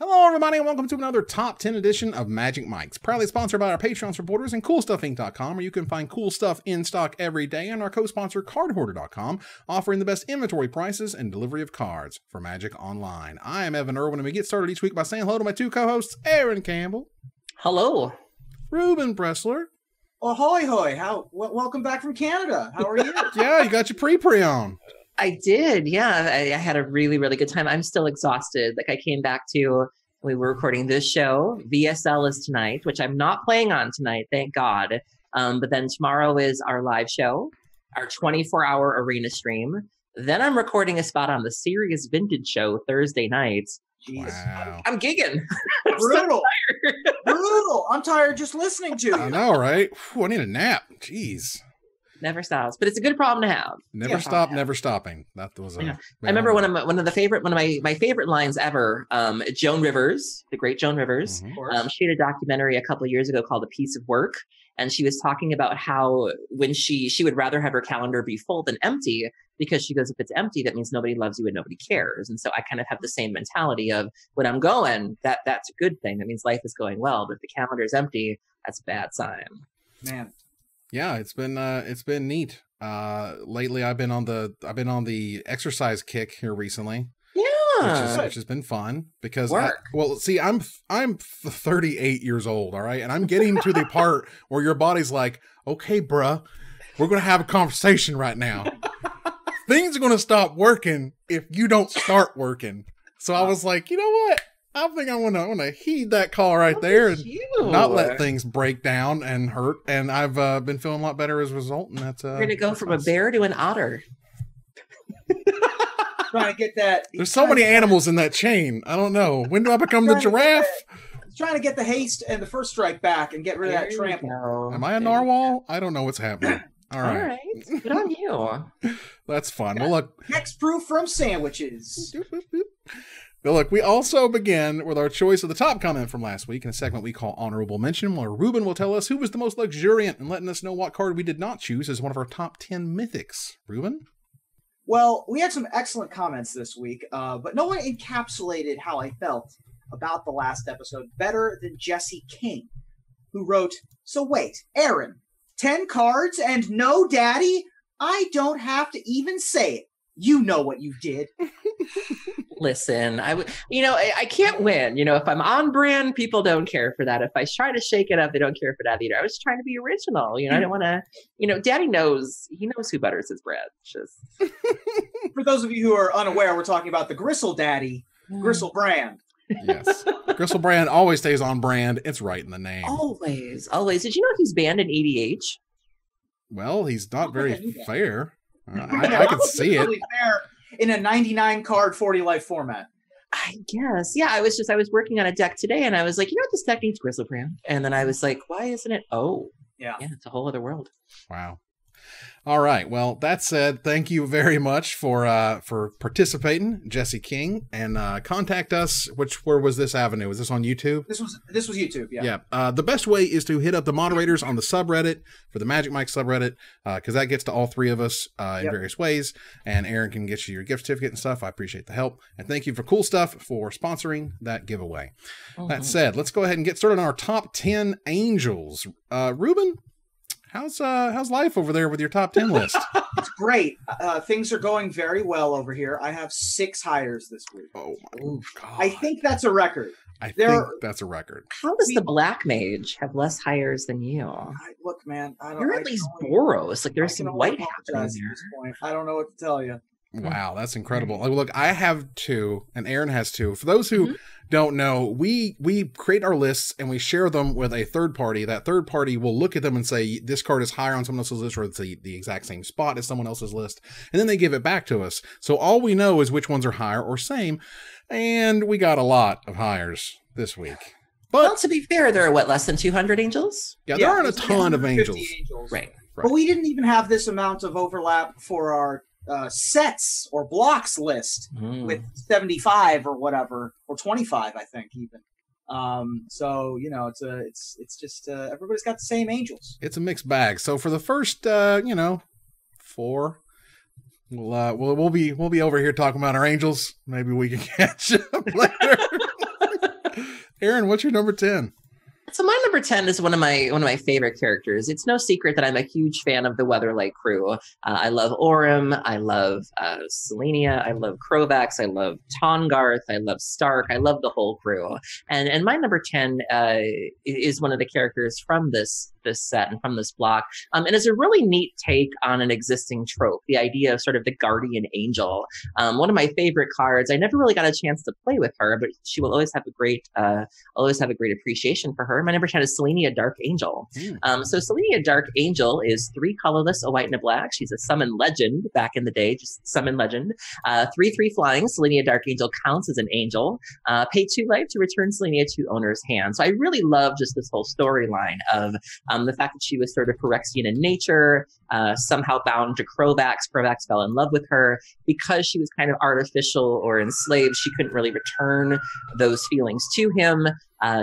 Hello, everybody, and welcome to another Top 10 edition of Magic Mike's, proudly sponsored by our Patreon supporters and CoolStuffInc.com, where you can find cool stuff in stock every day, and our co-sponsor CardHoarder.com, offering the best inventory prices and delivery of cards for Magic Online. I am Evan Irwin, and we get started each week by saying hello to my two co-hosts, Aaron Campbell. Hello. Ruben Bressler. Ahoy, hoy. Welcome back from Canada. How are you? Yeah, you got your pre-pre on. I did. Yeah, I had a really, really good time. I'm still exhausted. Like I came back to, we were recording this show. VSL is tonight, which I'm not playing on tonight, thank God. But then tomorrow is our live show, our 24-hour arena stream. Then I'm recording a spot on the Serious Vintage show Thursday nights. Jesus. Wow. I'm gigging. Brutal. Brutal. I'm tired just listening to you. I know, right? Whew, I need a nap. Jeez. Never stops, but it's a good problem to have. Never stop, never stopping. That was a. Yeah. I remember one of my favorite lines ever. Joan Rivers, the great Joan Rivers. Mm-hmm. She had a documentary a couple of years ago called "A Piece of Work," and she was talking about how when she would rather have her calendar be full than empty, because she goes, if it's empty, that means nobody loves you and nobody cares. And so I kind of have the same mentality of when I'm going, that's a good thing. That means life is going well. But if the calendar is empty, that's a bad sign. Man. Yeah, it's been neat. Lately I've been on the exercise kick here recently. Yeah. Which has been fun because I'm 38 years old, all right? And I'm getting to the part where your body's like, "Okay, bruh, we're going to have a conversation right now. Things are going to stop working if you don't start working." So I was like, "You know what? I think I want to heed that call right there and not let things break down and hurt." And I've been feeling a lot better as a result. And that's we're gonna go from a bear to an otter. Trying to get that. There's so many animals in that chain. I don't know. When do I become the giraffe? Trying to get the haste and the first strike back and get rid of that trample. Am I a narwhal? I don't know what's happening. All right. Good on you. That's fun. Well, look. Next proof from sandwiches. But look, we also begin with our choice of the top comment from last week in a segment we call Honorable Mention, where Ruben will tell us who was the most luxuriant and letting us know what card we did not choose as one of our top 10 mythics. Ruben? Well, we had some excellent comments this week, but no one encapsulated how I felt about the last episode better than Jesse King, who wrote, "So wait, Aaron, 10 cards and no daddy? I don't have to even say it. You know what you did." Listen, I can't win. If I'm on brand, people don't care for that. If I try to shake it up, they don't care for that either. I was trying to be original. I don't want to, Daddy knows, he knows who butters his bread. Just For those of you who are unaware, we're talking about the Gristle Daddy, Gristle brand. Yes. Gristle brand always stays on brand. It's right in the name. Always. Did you know he's banned in ADH? Well, he's not very fair. I can see it. Really fair in a 99 card 40 life format. I guess. Yeah, I was working on a deck today and I was like, this deck needs Gristle brand. And then I was like, why isn't it? Oh, yeah, it's a whole other world. Wow. All right. Well, that said, thank you very much for participating, Jesse King, and contact us. Where was this avenue? Was this on YouTube? This was YouTube. Yeah. Yeah. The best way is to hit up the moderators on the subreddit for the Magic Mike subreddit, because that gets to all three of us in various ways. And Aaron can get you your gift certificate and stuff. I appreciate the help, and thank you for Cool Stuff for sponsoring that giveaway. Mm-hmm. That said, let's go ahead and get started on our top 10 angels. Ruben, how's life over there with your top 10 list? It's great. Things are going very well over here. I have 6 hires this week. Oh my God. I think that's a record. I think that's a record. How does the Black Mage have less hires than you? Look, man, You're at least Boros. Like there's some white happening at this point. I don't know what to tell you. Wow, that's incredible. Look, I have 2, and Aaron has 2. For those who don't know, we create our lists and we share them with a third party. That third party will look at them and say, this card is higher on someone else's list, or it's the exact same spot as someone else's list. And then they give it back to us. So all we know is which ones are higher or same. And we got a lot of hires this week. But well, to be fair, there are less than 200 angels? Yeah, there aren't a ton of angels. Right. But we didn't even have this amount of overlap for our sets or blocks list with 75 or whatever, or 25, I think even. So it's just everybody's got the same angels. It's a mixed bag. So for the first 4, we'll be over here talking about our angels. Maybe we can catch up later. Aaron, what's your number 10? So my number 10 is one of my favorite characters. It's no secret that I'm a huge fan of the Weatherlight crew. I love Orym. I love Selenia. I love Krovax. I love Tongarth. I love Stark. I love the whole crew. And my number 10 is one of the characters from this set and from this block. And it's a really neat take on an existing trope, the idea of sort of the guardian angel. One of my favorite cards. I never really got a chance to play with her, but she will always have a great appreciation for her. My number 10 is Selenia Dark Angel. So Selenia Dark Angel is 3 colorless, a white and a black. She's a summon legend back in the day, just summon legend. 3/3 flying. Selenia Dark Angel counts as an angel. Pay 2 life to return Selenia to owner's hand. So I really love just this whole storyline of the fact that she was sort of Phyrexian in nature, somehow bound to Krovax. Krovax fell in love with her. Because she was kind of artificial or enslaved, she couldn't really return those feelings to him.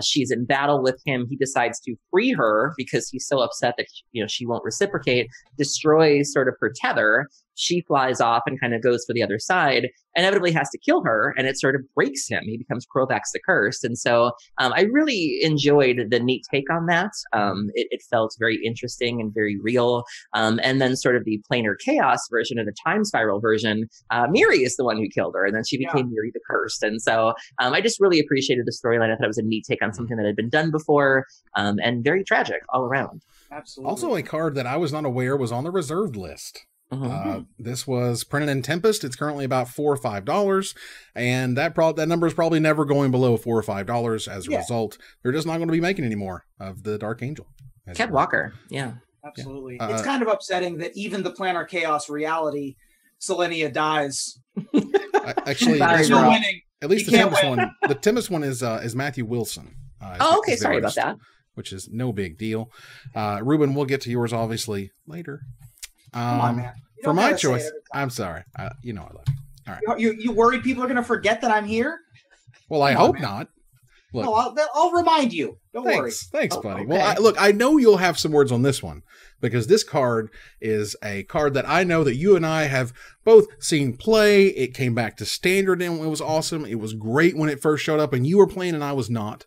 She's in battle with him. He decides to free her because he's so upset that she won't reciprocate, destroys sort of her tether. She flies off and kind of goes for the other side, inevitably has to kill her, and it sort of breaks him. He becomes Krovax the Cursed. And so I really enjoyed the neat take on that. It felt very interesting and very real. And then sort of the planar chaos version, or the time spiral version, Miri is the one who killed her, and then she became Miri the Cursed. And so I just really appreciated the storyline. I thought it was a neat take on something that had been done before, and very tragic all around. Absolutely. Also, a card that I was not aware was on the reserved list. This was printed in Tempest. It's currently about $4 or $5, and that number is probably never going below $4 or $5. As a result, they're just not going to be making any more of the Dark Angel. Cat Walker, absolutely. It's kind of upsetting that even the Planar Chaos reality, Selenia dies. Actually, there's no winning. At least the Tempest one. The Tempest one is Matthew Wilson. Okay, sorry about that. Which is no big deal. Ruben, we'll get to yours obviously later. Come on, man. For my choice, I'm sorry. I love you. All right. You worried people are going to forget that I'm here? Well, I hope not. Look, no, I'll remind you. Don't worry. Thanks, buddy. Okay. Well, I know you'll have some words on this one, because this card is a card that I know that you and I have both seen play. It came back to Standard and it was awesome. It was great when it first showed up, and you were playing and I was not.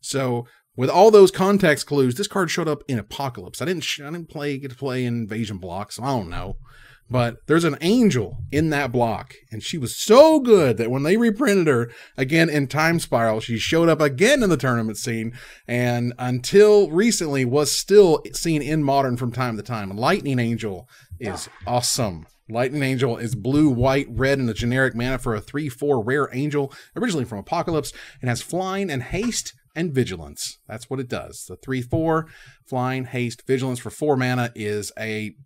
So with all those context clues, this card showed up in Apocalypse. I didn't get to play Invasion blocks. I don't know. But there's an angel in that block, and she was so good that when they reprinted her again in Time Spiral, she showed up again in the tournament scene, and until recently was still seen in Modern from time to time. Lightning Angel is awesome. Lightning Angel is blue, white, red, and a generic mana for a 3/4 rare angel, originally from Apocalypse, and has flying and haste and vigilance. That's what it does. The 3/4 flying, haste, vigilance for 4 mana is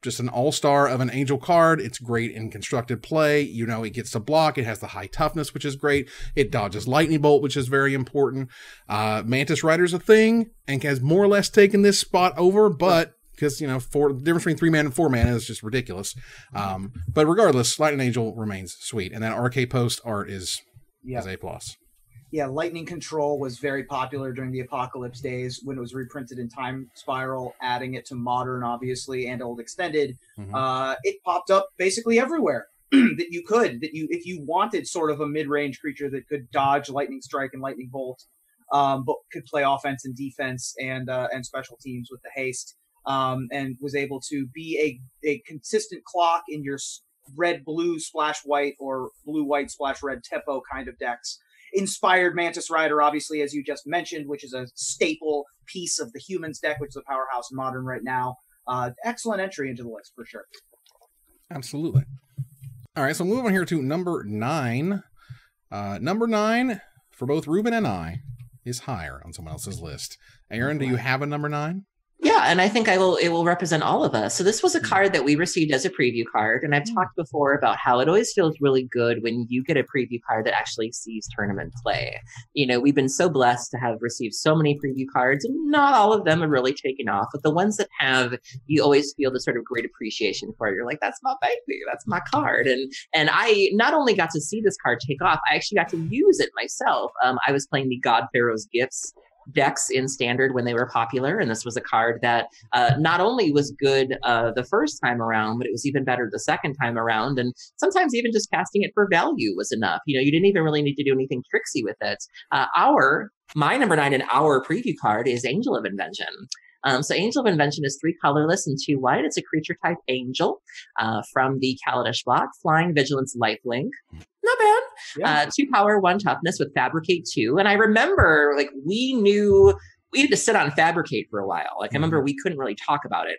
just an all-star of an angel card. It's great in constructed play. It gets to block. It has the high toughness, which is great. It dodges lightning bolt, which is very important. Mantis Rider's a thing and has more or less taken this spot over, but because the difference between 3 mana and 4 mana is just ridiculous. But regardless, Lightning Angel remains sweet, and that RK Post art is A+. Yeah, Lightning Control was very popular during the Apocalypse days when it was reprinted in Time Spiral, adding it to Modern, obviously, and Old Extended. It popped up basically everywhere if you wanted sort of a mid-range creature that could dodge Lightning Strike and Lightning Bolt, but could play offense and defense and special teams with the haste, and was able to be a consistent clock in your red-blue splash white or blue-white splash red tempo kind of decks. Inspired Mantis Rider, obviously, as you just mentioned, which is a staple piece of the Humans deck, which is a powerhouse in Modern right now. Excellent entry into the list, for sure. Absolutely. All right, so moving here to number 9. Number 9, for both Ruben and I, is higher on someone else's list. Aaron, do you have a number 9? Yeah, and I think it will represent all of us. So this was a card that we received as a preview card, and I've talked before about how it always feels really good when you get a preview card that actually sees tournament play. We've been so blessed to have received so many preview cards, and not all of them are really taken off, but the ones that have, you always feel the sort of great appreciation for it. You're like, that's my baby, that's my card. And I not only got to see this card take off, I actually got to use it myself. I was playing the God Pharaoh's Gifts decks in Standard when they were popular, and this was a card that not only was good the first time around, but it was even better the second time around, and sometimes even just casting it for value was enough. You didn't even really need to do anything tricksy with it. Our My number 9 in our preview card is Angel of Invention. So Angel of Invention is 3 colorless and 2 white. It's a creature type angel from the Kaladesh block. Flying, vigilance, lifelink. Not bad. Yeah. 2 power, 1 toughness with Fabricate 2. And I remember, like, we knew we had to sit on Fabricate for a while. Like, I remember we couldn't really talk about it.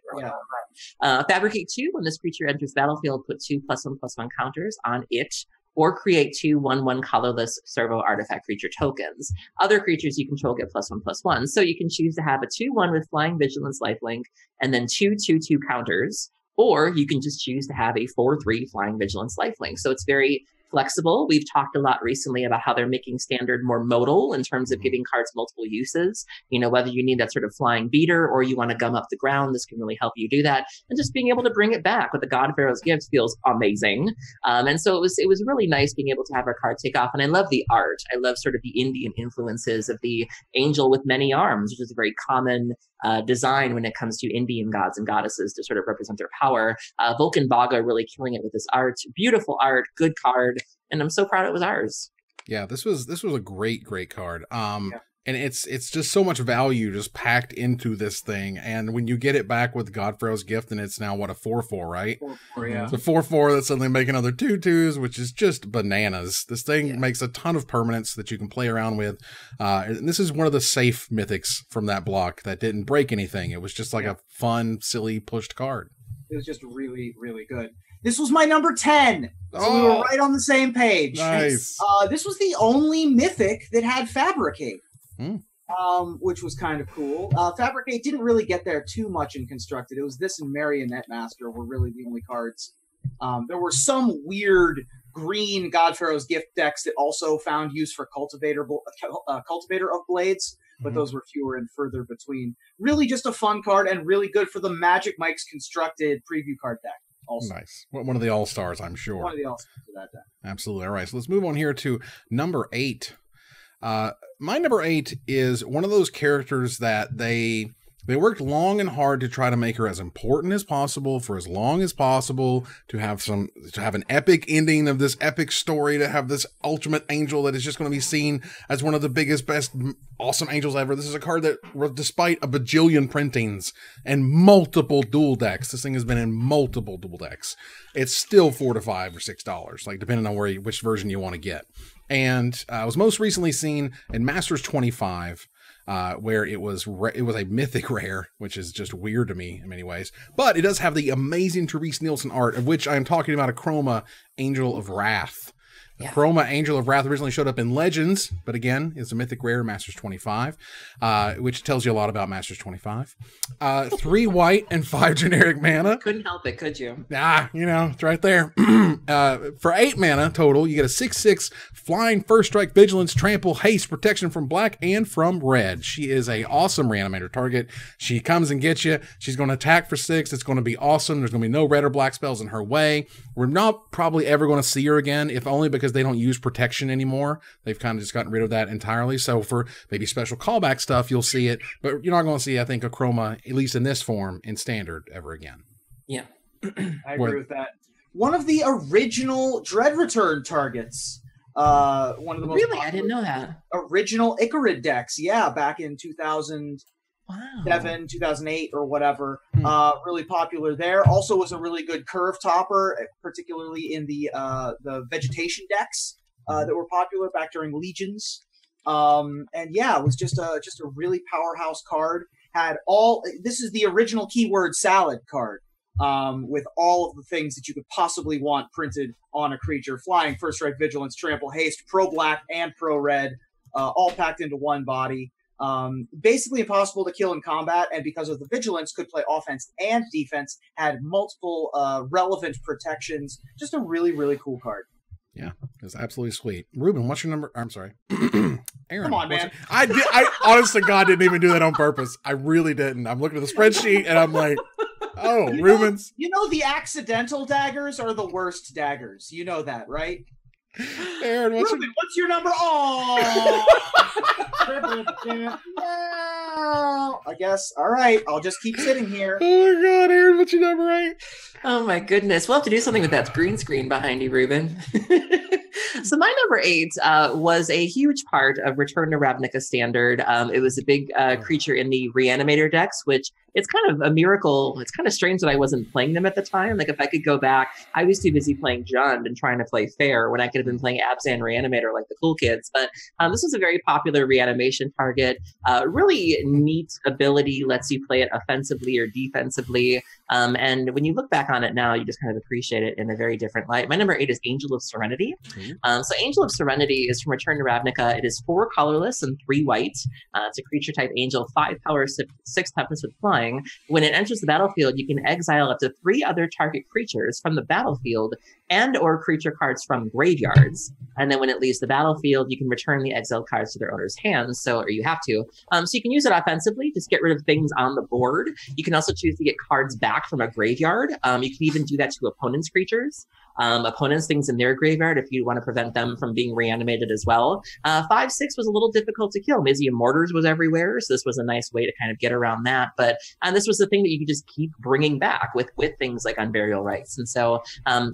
Fabricate 2, when this creature enters battlefield, put 2+1/+1 counters on it, or create 2 1/1 colorless servo artifact creature tokens. Other creatures you control get +1/+1. So you can choose to have a 2/1 with flying, vigilance, lifelink, and then 2 2/2 counters. Or you can just choose to have a 4/3 flying, vigilance, lifelink. So it's very flexible. We've talked a lot recently about how they're making standard more modal in terms of giving cards multiple uses. You know, whether you need that sort of flying beater or you want to gum up the ground, this can really help you do that. And just being able to bring it back with the God Pharaoh's Gift feels amazing. And so it was really nice being able to have our card take off. And I love the art. I love sort of the Indian influences of the angel with many arms, which is a very common design when it comes to Indian gods and goddesses to sort of represent their power. Vulcan Baga really killing it with this art. Beautiful art, good card. And I'm so proud it was ours. Yeah, this was a great card. And it's just so much value just packed into this thing. And when you get it back with God Pharaoh's Gift, and it's now what, a 4/4, right? 4/4, yeah. It's a 4/4 that's suddenly making another 2/2s, which is just bananas. This thing makes a ton of permanents that you can play around with. And this is one of the safe mythics from that block that didn't break anything. It was just like a fun, silly pushed card. It was just really, really good. This was my number 10. So we were right on the same page. Nice. This was the only mythic that had Fabricate, which was kind of cool. Fabricate didn't really get there too much in Constructed. It was this and Marionette Master were really the only cards. There were some weird green God Pharaoh's Gift decks that also found use for Cultivator of Blades, but those were fewer and further between. Really just a fun card and really good for the Magic Mike's Constructed preview card deck. Also. Nice. One of the all-stars, I'm sure. One of the all-stars for that deck. Absolutely. All right, so let's move on here to number 8. My number 8 is one of those characters that they worked long and hard to try to make her as important as possible for as long as possible, to have an epic ending of this epic story, to have this ultimate angel that is just going to be seen as one of the biggest, best, awesome angels ever. This is a card that, despite a bajillion printings and multiple dual decks, this thing has been in multiple dual decks. It's still $4 to $5 or $6, like depending on which version you want to get. And it was most recently seen in Masters 25. Where it was a mythic rare, which is just weird to me in many ways. But it does have the amazing Therese Nielsen art, of which I am talking about, a Chroma Angel of Wrath. The Chroma Angel of Wrath originally showed up in Legends, but again, it's a mythic rare, Masters 25, which tells you a lot about Masters 25. 3 white and 5 generic mana. Couldn't help it, could you? It's right there. For 8 mana total, you get a 6/6 flying, first strike, vigilance, trample, haste, protection from black and from red. She is a awesome reanimator target. She comes and gets you. She's going to attack for 6. It's going to be awesome. There's going to be no red or black spells in her way. We're not probably ever going to see her again, if only because they don't use protection anymore. They've kind of just gotten rid of that entirely. So for maybe special callback stuff, you'll see it, but you're not going to see, I think, a Chroma, at least in this form, in Standard ever again. Yeah. I agree with that. One of the original Dread Return targets. One of the most Really? I didn't know that. Original Icarid decks. Yeah, back in 2007, 2008 or whatever. Really popular there. Also was a really good curve topper, particularly in the vegetation decks that were popular back during Legions. And yeah, it was just a really powerhouse card. This is the original keyword salad card. With all of the things that you could possibly want printed on a creature. Flying, first strike, vigilance, trample, haste, pro-black and pro-red, all packed into one body. Basically impossible to kill in combat, and because of the vigilance, could play offense and defense, had multiple relevant protections. Just a really, really cool card. Yeah, it's absolutely sweet. Ruben, what's your number? I'm sorry. Aaron. Come on, man. I honest to God didn't even do that on purpose. I really didn't. I'm looking at the spreadsheet and I'm like, oh, Ruben's. You know the accidental daggers are the worst daggers. You know that, right? Aaron, what's your number? Oh! I guess. All right. I'll just keep sitting here. Oh, my God, Aaron, what's your number 8? Oh, my goodness. We'll have to do something with that green screen behind you, Ruben. So my number 8 was a huge part of Return to Ravnica Standard. It was a big creature in the Reanimator decks, which it's kind of a miracle. It's kind of strange that I wasn't playing them at the time. Like if I could go back, I was too busy playing Jund and trying to play Fair when I could have been playing Abzan Reanimator like the cool kids. But this was a very popular reanimation target. Really neat ability, lets you play it offensively or defensively. And when you look back on it now, you just kind of appreciate it in a very different light. My number 8 is Angel of Serenity. So Angel of Serenity is from Return to Ravnica. It is 4 colorless and 3 white. It's a creature type angel, 5 power, 6 toughness with flying. When it enters the battlefield, you can exile up to 3 other target creatures from the battlefield and or creature cards from graveyards. And then when it leaves the battlefield, you can return the exiled cards to their owner's hands. Or you have to. So you can use it offensively, just get rid of things on the board. You can also choose to get cards back from a graveyard. You can even do that to opponents' creatures. Opponents' things in their graveyard if you want to prevent them from being reanimated as well. 5/6 was a little difficult to kill. Mizzium Mortars was everywhere, so this was a nice way to kind of get around that. But this was the thing that you could just keep bringing back with things like Unburial Rites. And so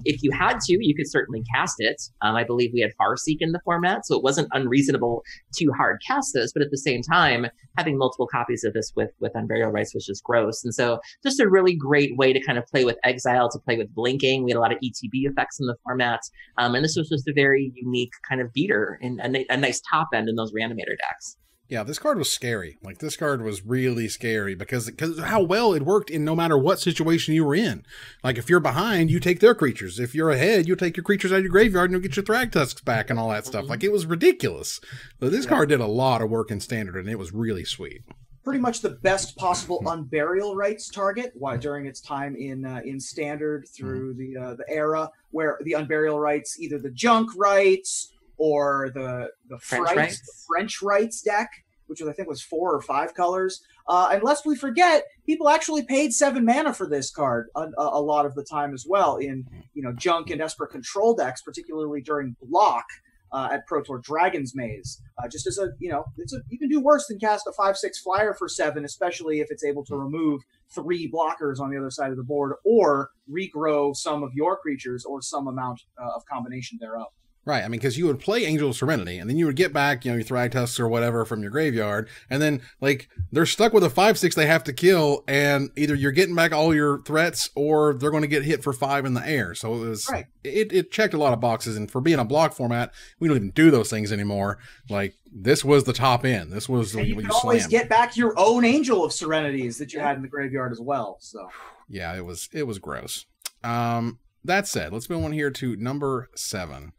if you had to, you could certainly cast it. I believe we had Farseek in the format, so it wasn't unreasonable to hard cast this. But at the same time, having multiple copies of this with Unburial Rites was just gross. And so just a really great way to kind of play with Exile, to play with Blinking. We had a lot of ETB effects in the format. And this was just a very unique kind of beater and a nice top end in those Reanimator decks. Yeah, this card was scary. Like, this card was really scary because how well it worked in no matter what situation you were in. Like, if you're behind, you take their creatures. If you're ahead, you take your creatures out of your graveyard and you'll get your Thragtusks back and all that stuff. Like, it was ridiculous. But this card did a lot of work in Standard, and it was really sweet. Pretty much the best possible Unburial Rites target during its time in Standard through the era where the Unburial Rites, either the Junk Rites or the French Rites deck, which I think was 4 or 5 colors. And lest we forget, people actually paid 7 mana for this card a lot of the time as well in Junk and Esper control decks, particularly during block. At Pro Tour Dragon's Maze, just as you can do worse than cast a 5/6 flyer for 7, especially if it's able to remove 3 blockers on the other side of the board or regrow some of your creatures or some amount of combination thereof. Right, I mean, because you would play Angel of Serenity, and then you would get back, your Thragtusks or whatever from your graveyard, and then, like, they're stuck with a 5/6 they have to kill, and either you're getting back all your threats, or they're going to get hit for 5 in the air. So it was, it checked a lot of boxes, and for being a block format, we don't even do those things anymore. Like, this was the top end. This was and you can always get back your own Angel of Serenities that you had in the graveyard as well. So yeah, it was gross. That said, let's move on here to number 7.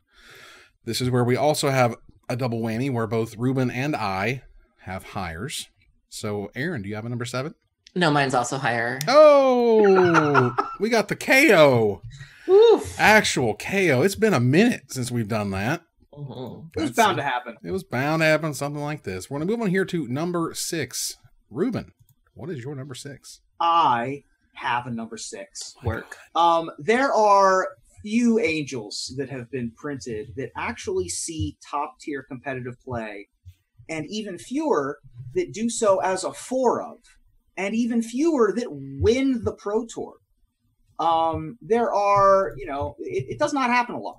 This is where we also have a double whammy where both Ruben and I have hires. So, Aaron, do you have a number 7? No, mine's also higher. Oh, we got the KO. Oof. Actual KO. It's been a minute since we've done that. It was bound to happen. It was bound to happen, something like this. We're going to move on here to number 6. Ruben, what is your number 6? I have a number 6. Work. There are few angels that have been printed that actually see top tier competitive play, and even fewer that do so as a 4 of, and even fewer that win the Pro Tour. There are, it does not happen a lot.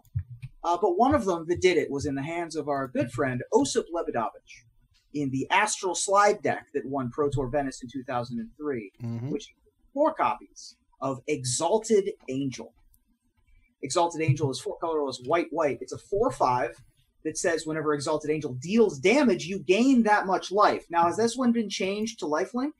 But one of them that did it was in the hands of our good friend Osip Lebedovich in the Astral Slide deck that won Pro Tour Venice in 2003, which 4 copies of Exalted Angel. Exalted Angel is 4 colorless, white. It's a 4/5 that says whenever Exalted Angel deals damage, you gain that much life. Now, has this one been changed to lifelink?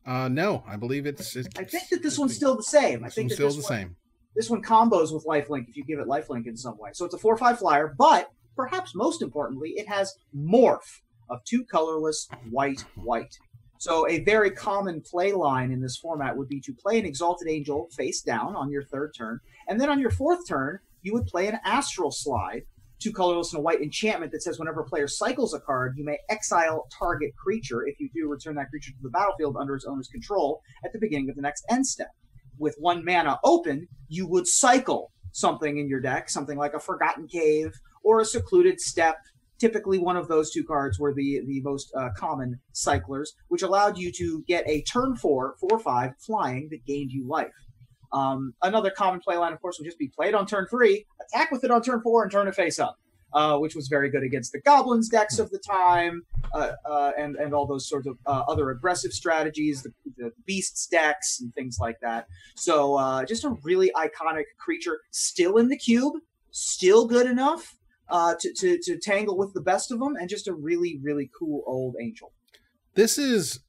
No, I believe it's I think that this one's still the same. I think that still the same. This one combos with lifelink if you give it lifelink in some way. So it's a 4/5 flyer, but perhaps most importantly, it has Morph of 2 colorless, white. So a very common play line in this format would be to play an Exalted Angel face down on your 3rd turn, and then on your 4th turn, you would play an Astral Slide, 2 colorless and a white enchantment that says whenever a player cycles a card, you may exile target creature. If you do, return that creature to the battlefield under its owner's control at the beginning of the next end step. With 1 mana open, you would cycle something in your deck, something like a Forgotten Cave or a Secluded Step. Typically, one of those 2 cards were the most common cyclers, which allowed you to get a turn 4/5 flying that gained you life. Another common play line, of course, would just be played on turn 3, attack with it on turn 4, and turn it face up. which was very good against the Goblins decks of the time, and all those sorts of other aggressive strategies, the Beasts decks and things like that. So just a really iconic creature, still in the cube, still good enough to tangle with the best of them, and just a really, really cool old angel. This is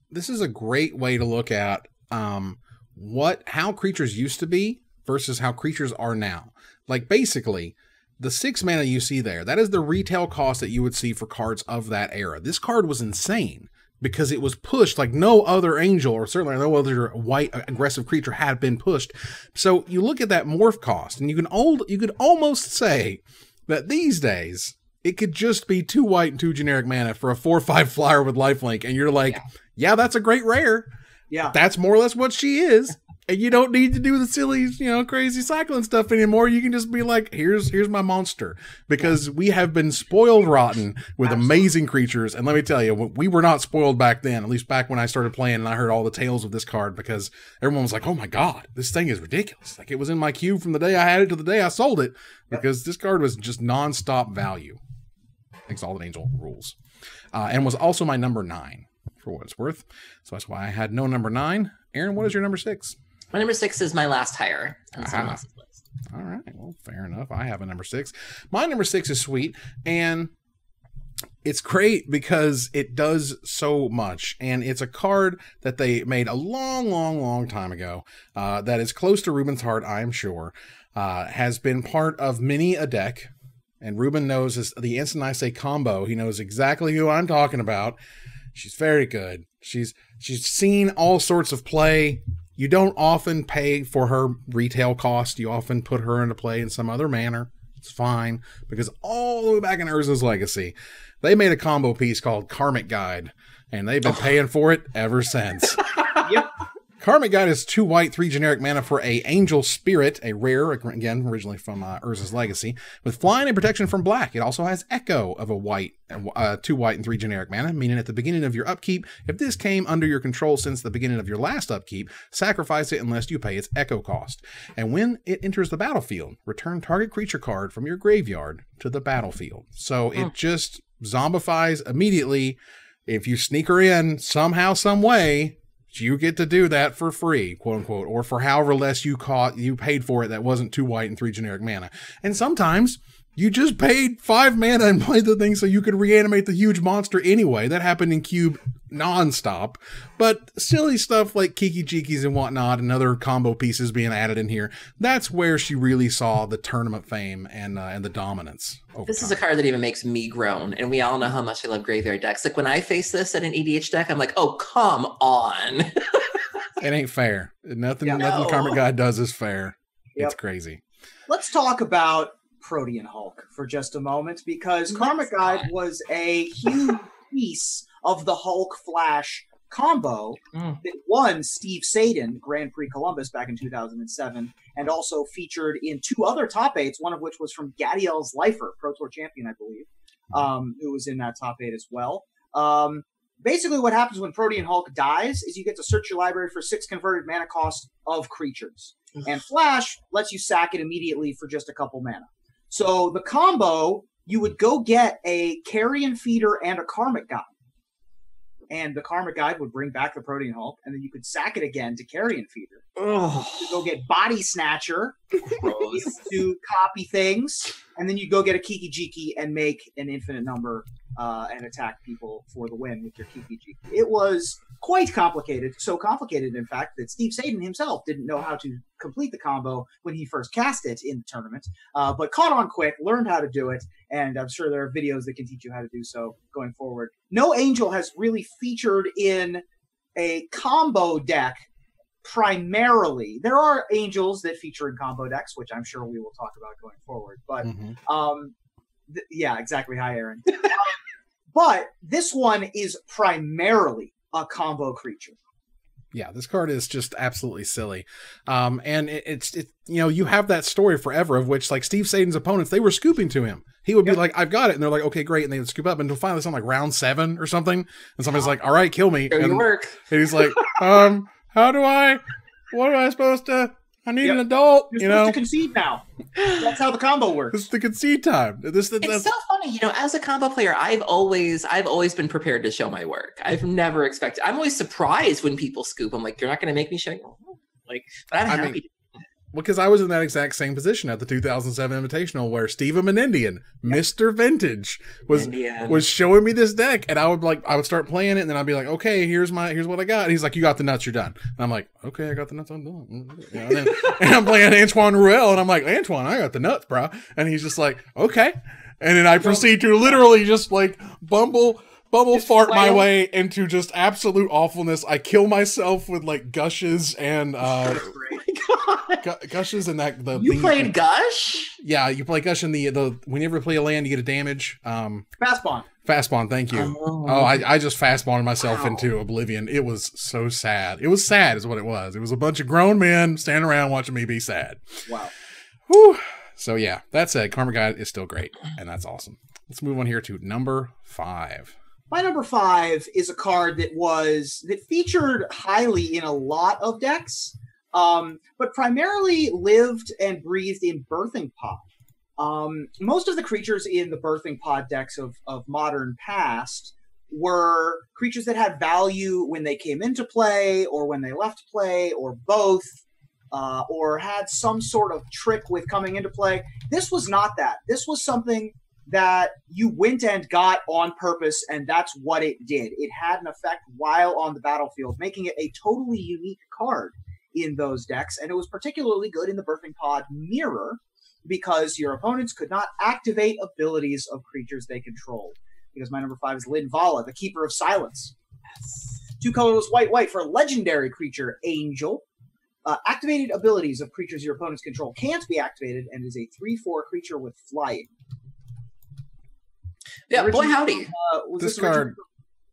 a great way to look at how creatures used to be versus how creatures are now. Like, basically, the 6 mana you see there, that is the retail cost that you would see for cards of that era. This card was insane because it was pushed like no other angel, or certainly no other white aggressive creature had been pushed. So you look at that morph cost, and you could almost say that these days it could just be 2 white and 2 generic mana for a 4/5 flyer with lifelink, and you're like, yeah, that's a great rare. Yeah, that's more or less what she is. And you don't need to do the silly, crazy cycling stuff anymore. You can just be like, here's my monster. Because we have been spoiled rotten with amazing creatures. And let me tell you, we were not spoiled back then, at least back when I started playing and I heard all the tales of this card, because everyone was like, oh my God, this thing is ridiculous. Like, it was in my cube from the day I had it to the day I sold it, because this card was just nonstop value. Exalted Angel rules. And was also my number 9, for what it's worth. So that's why I had no number 9. Aaron, what is your number 6? My number 6 is my last hire on someone else's list. All right. Well, fair enough. I have a number 6. My number 6 is sweet, and it's great because it does so much. And it's a card that they made a long, long, long time ago that is close to Ruben's heart, I am sure. Has been part of many a deck. And Ruben knows the instant I say combo, he knows exactly who I'm talking about. She's very good. She's seen all sorts of play. You don't often pay for her retail cost. You often put her into play in some other manner. It's fine, because all the way back in Urza's Legacy, they made a combo piece called Karmic Guide, and they've been paying for it ever since. Yep. Karmic Guide is 2 white, 3 generic mana for a Angel Spirit, a rare, again, originally from Urza's Legacy, with flying and protection from black. It also has Echo of a white, 2 white and 3 generic mana, meaning at the beginning of your upkeep, if this came under your control since the beginning of your last upkeep, sacrifice it unless you pay its Echo cost. And when it enters the battlefield, return target creature card from your graveyard to the battlefield. So it just zombifies immediately. If you sneak her in somehow, some way, you get to do that for free, quote unquote, or for however less you paid for it that wasn't 2 white and 3 generic mana. And sometimes you just paid 5 mana and played the thing so you could reanimate the huge monster anyway. That happened in Cube nonstop. But silly stuff like Kiki Jikis and whatnot and other combo pieces being added in here, that's where she really saw the tournament fame and the dominance. This is a card that even makes me groan, and we all know how much I love graveyard decks. Like, when I face this at an EDH deck, I'm like, oh, come on. It ain't fair. Nothing the Karmic Guide does is fair. Yep. It's crazy. Let's talk about Protean Hulk for just a moment, because Karmic Guide was a huge piece of the Hulk Flash combo that won Steve Sadin Grand Prix Columbus back in 2007, and also featured in 2 other top 8s, one of which was from Gadiel's Lifer, Pro Tour champion, I believe, who was in that top 8 as well. Basically, what happens when Protean Hulk dies is you get to search your library for 6 converted mana cost of creatures. And Flash lets you sack it immediately for just a couple mana. So the combo, you would go get a Carrion Feeder and a Karmic Guide. And the Karmic Guide would bring back the Protean Hulk, and then you could sack it again to Carrion Feeder. You go get Body Snatcher to copy things, and then you go get a Kiki Jiki and make an infinite number and attack people for the win with your Kiki Jiki. It was quite complicated, so complicated, in fact, that Steve Sadin himself didn't know how to complete the combo when he first cast it in the tournament, but caught on quick, learned how to do it, and I'm sure there are videos that can teach you how to do so going forward. No angel has really featured in a combo deck primarily. There are angels that feature in combo decks, which I'm sure we will talk about going forward, but yeah, exactly. Hi, Aaron. But this one is primarily a combo creature. Yeah, this card is just absolutely silly. And it's you have that story forever of which, like, Steve Sadin's opponents, they were scooping to him. He would be like, I've got it. And they're like, okay, great. And they would scoop up until finally something like round 7 or something. And somebody's like, all right, kill me. And he's like, what am I supposed to I need an adult. You're supposed to concede now. That's how the combo works. This is the concede time. It's so funny, you know. As a combo player, I've always been prepared to show my work. I've never expected. I'm always surprised when people scoop. I'm like, you're not going to make me show you. Like, but I'm happy. Well, because I was in that exact same position at the 2007 Invitational where Steven Menendian, Mr. Vintage, was showing me this deck, and I would start playing it, and then I'd be like, okay, here's what I got. And he's like, you got the nuts, you're done. And I'm like, okay, I got the nuts, I'm done. And I'm playing Antoine Ruel, and I'm like, Antoine, I got the nuts, bro. And he's just like, okay. And then I proceed to literally just like bumble fart my way into just absolute awfulness. I kill myself with like gushes and gushes and that. You played Gush? Yeah, you play Gush in the whenever you play a land, you get a damage. Fast Bond. Fast Bond, thank you. I just fast bonded myself into oblivion. It was so sad. It was sad is what it was. It was a bunch of grown men standing around watching me be sad. Wow. Whew. So yeah, that said, Karma Guide is still great, and that's awesome. Let's move on here to number 5. My number 5 is a card that featured highly in a lot of decks, but primarily lived and breathed in Birthing Pod. Most of the creatures in the Birthing Pod decks of modern past were creatures that had value when they came into play, or when they left play, or both, or had some sort of trick with coming into play. This was not that. This was something that you went and got on purpose, and that's what it did. It had an effect while on the battlefield, making it a totally unique card in those decks, and it was particularly good in the Birthing Pod Mirror because your opponents could not activate abilities of creatures they controlled. Because my number 5 is Valla, the Keeper of Silence. Yes. 2 colorless white for legendary creature Angel. Activated abilities of creatures your opponents control can't be activated, and is a 3/4 creature with flying. Yeah, boy howdy. This card...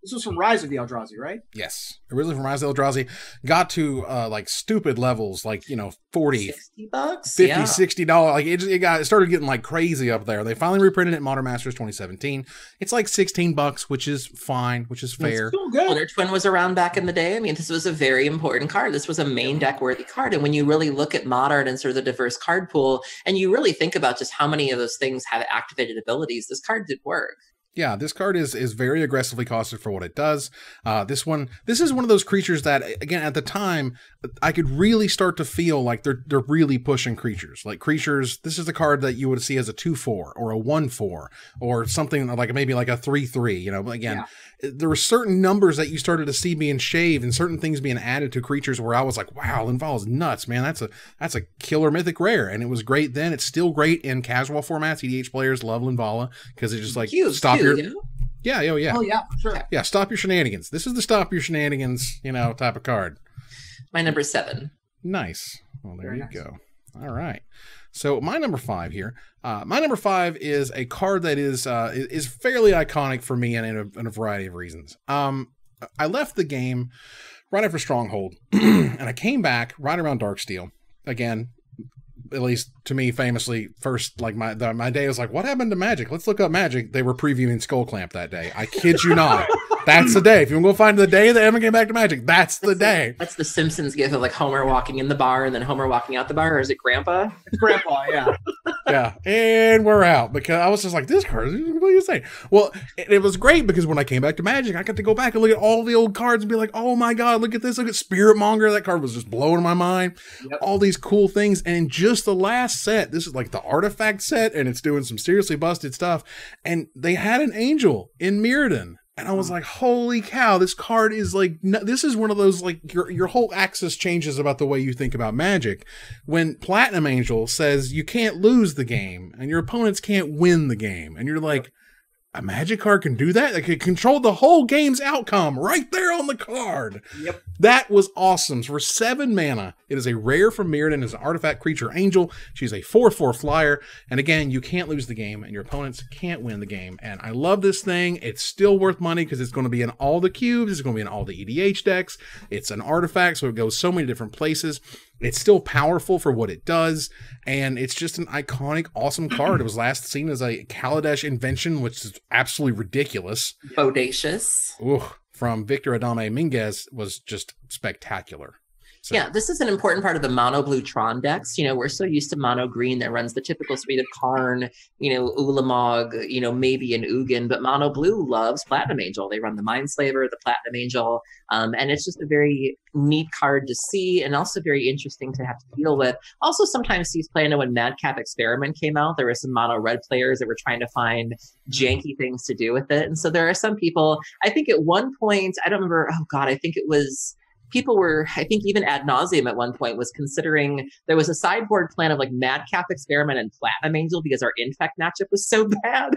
This was from Rise of the Eldrazi, right? Yes. Originally from Rise of the Eldrazi. Got to like stupid levels, like, $40, $60, $50, $60. Like it started getting like crazy up there. They finally reprinted it in Modern Masters 2017. It's like $16, which is fine, which is fair. It's still good. Wonder Twin was around back in the day. I mean, this was a very important card. This was a main deck worthy card. And when you really look at Modern and sort of the diverse card pool, and you really think about just how many of those things have activated abilities, this card did work. Yeah, this card is very aggressively costed for what it does. This is one of those creatures that, again, at the time, I could really start to feel like they're really pushing creatures. Like creatures, this is a card that you would see as a 2/4 or a 1/4 or something like maybe like a 3/3. Again, there were certain numbers that you started to see being shaved and certain things being added to creatures where I was like, wow, Linval's nuts, man. That's a killer mythic rare, and it was great then. It's still great in casual formats. EDH players love Linvala because it just like stop your yeah. Oh yeah, sure. Yeah, stop your shenanigans. This is the stop your shenanigans, type of card. My number 7. Nice. Well, there you go. All right. So my number 5 here. My number 5 is a card that is fairly iconic for me and in a variety of reasons. I left the game right after Stronghold, and I came back right around Darksteel. Again, at least to me, famously, first, like my day was like, what happened to Magic? Let's look up Magic. They were previewing Skullclamp that day. I kid you not. That's the day. If you want to go find the day that Evan came back to Magic, that's the day. That's the Simpsons gif of like Homer walking in the bar and then Homer walking out the bar, or is it Grandpa? It's Grandpa, yeah. Yeah, and we're out because I was just like, this card is completely insane. Well, it was great because when I came back to Magic, I got to go back and look at all the old cards and be like, oh my god, look at this, look at Spirit Monger. That card was just blowing my mind. Yep. All these cool things, and in just the last set, this is like the artifact set, and it's doing some seriously busted stuff, and they had an Angel in Mirrodin. And I was like, holy cow, this card is like, this is one of those, like, your whole axis changes about the way you think about Magic. When Platinum Angel says you can't lose the game and your opponents can't win the game. And you're like, a Magic card can do that? It can control the whole game's outcome right there on the card. Yep. That was awesome. So for 7 mana, it is a rare from Mirrodin. It's an artifact creature Angel. She's a 4/4 flyer. And again, you can't lose the game and your opponents can't win the game. And I love this thing. It's still worth money because it's going to be in all the cubes. It's going to be in all the EDH decks. It's an artifact, so it goes so many different places. It's still powerful for what it does, and it's just an iconic, awesome card. It was last seen as a Kaladesh Invention, which is absolutely ridiculous. Bodacious. Ooh, from Victor Adame Minguez was just spectacular. So. Yeah, this is an important part of the mono blue Tron decks. We're so used to mono green that runs the typical suite of Karn, Ulamog, maybe an Ugin, but mono blue loves Platinum Angel. They run the Mindslaver, the Platinum Angel, and it's just a very neat card to see and also very interesting to have to deal with. Also, sometimes sees play. I know when Madcap Experiment came out, there were some mono red players that were trying to find janky things to do with it. And so there are some people, I think at one point, I don't remember, I think it was... People were, I think even ad nauseum at one point was considering there was a sideboard plan of like Madcap Experiment and Platinum Angel because our Infect matchup was so bad.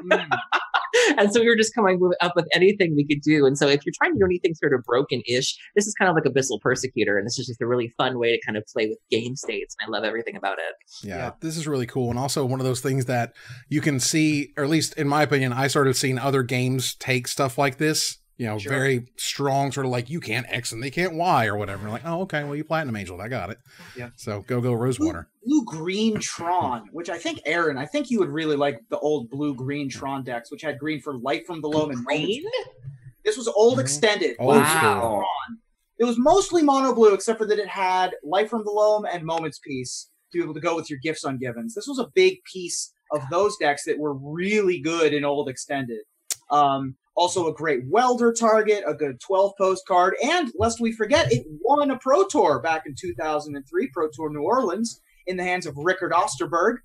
And so we were just coming up with anything we could do. And so if you're trying to do anything sort of broken-ish, this is kind of like Abyssal Persecutor. And this is just a really fun way to kind of play with game states. And I love everything about it. Yeah, this is really cool. And also one of those things that you can see, or at least in my opinion, I started seeing other games take stuff like this. Sure. Very strong, sort of like you can't X and they can't Y or whatever. I'm like, oh, okay, well, you Platinum Angel, I got it. Yeah. So go Rosewater. Blue-green Tron, which I think, Aaron, you would really like the old blue-green Tron decks, which had green for Light from the Loam and green. This was old extended. Wow. It was mostly mono blue, except for that it had Light from the Loam and Moment's Peace to be able to go with your Gifts on Givens. This was a big piece of those decks that were really good in old extended. Also a great welder target, a good 12 postcard, and lest we forget, it won a Pro Tour back in 2003, Pro Tour New Orleans, in the hands of Rickard Osterberg,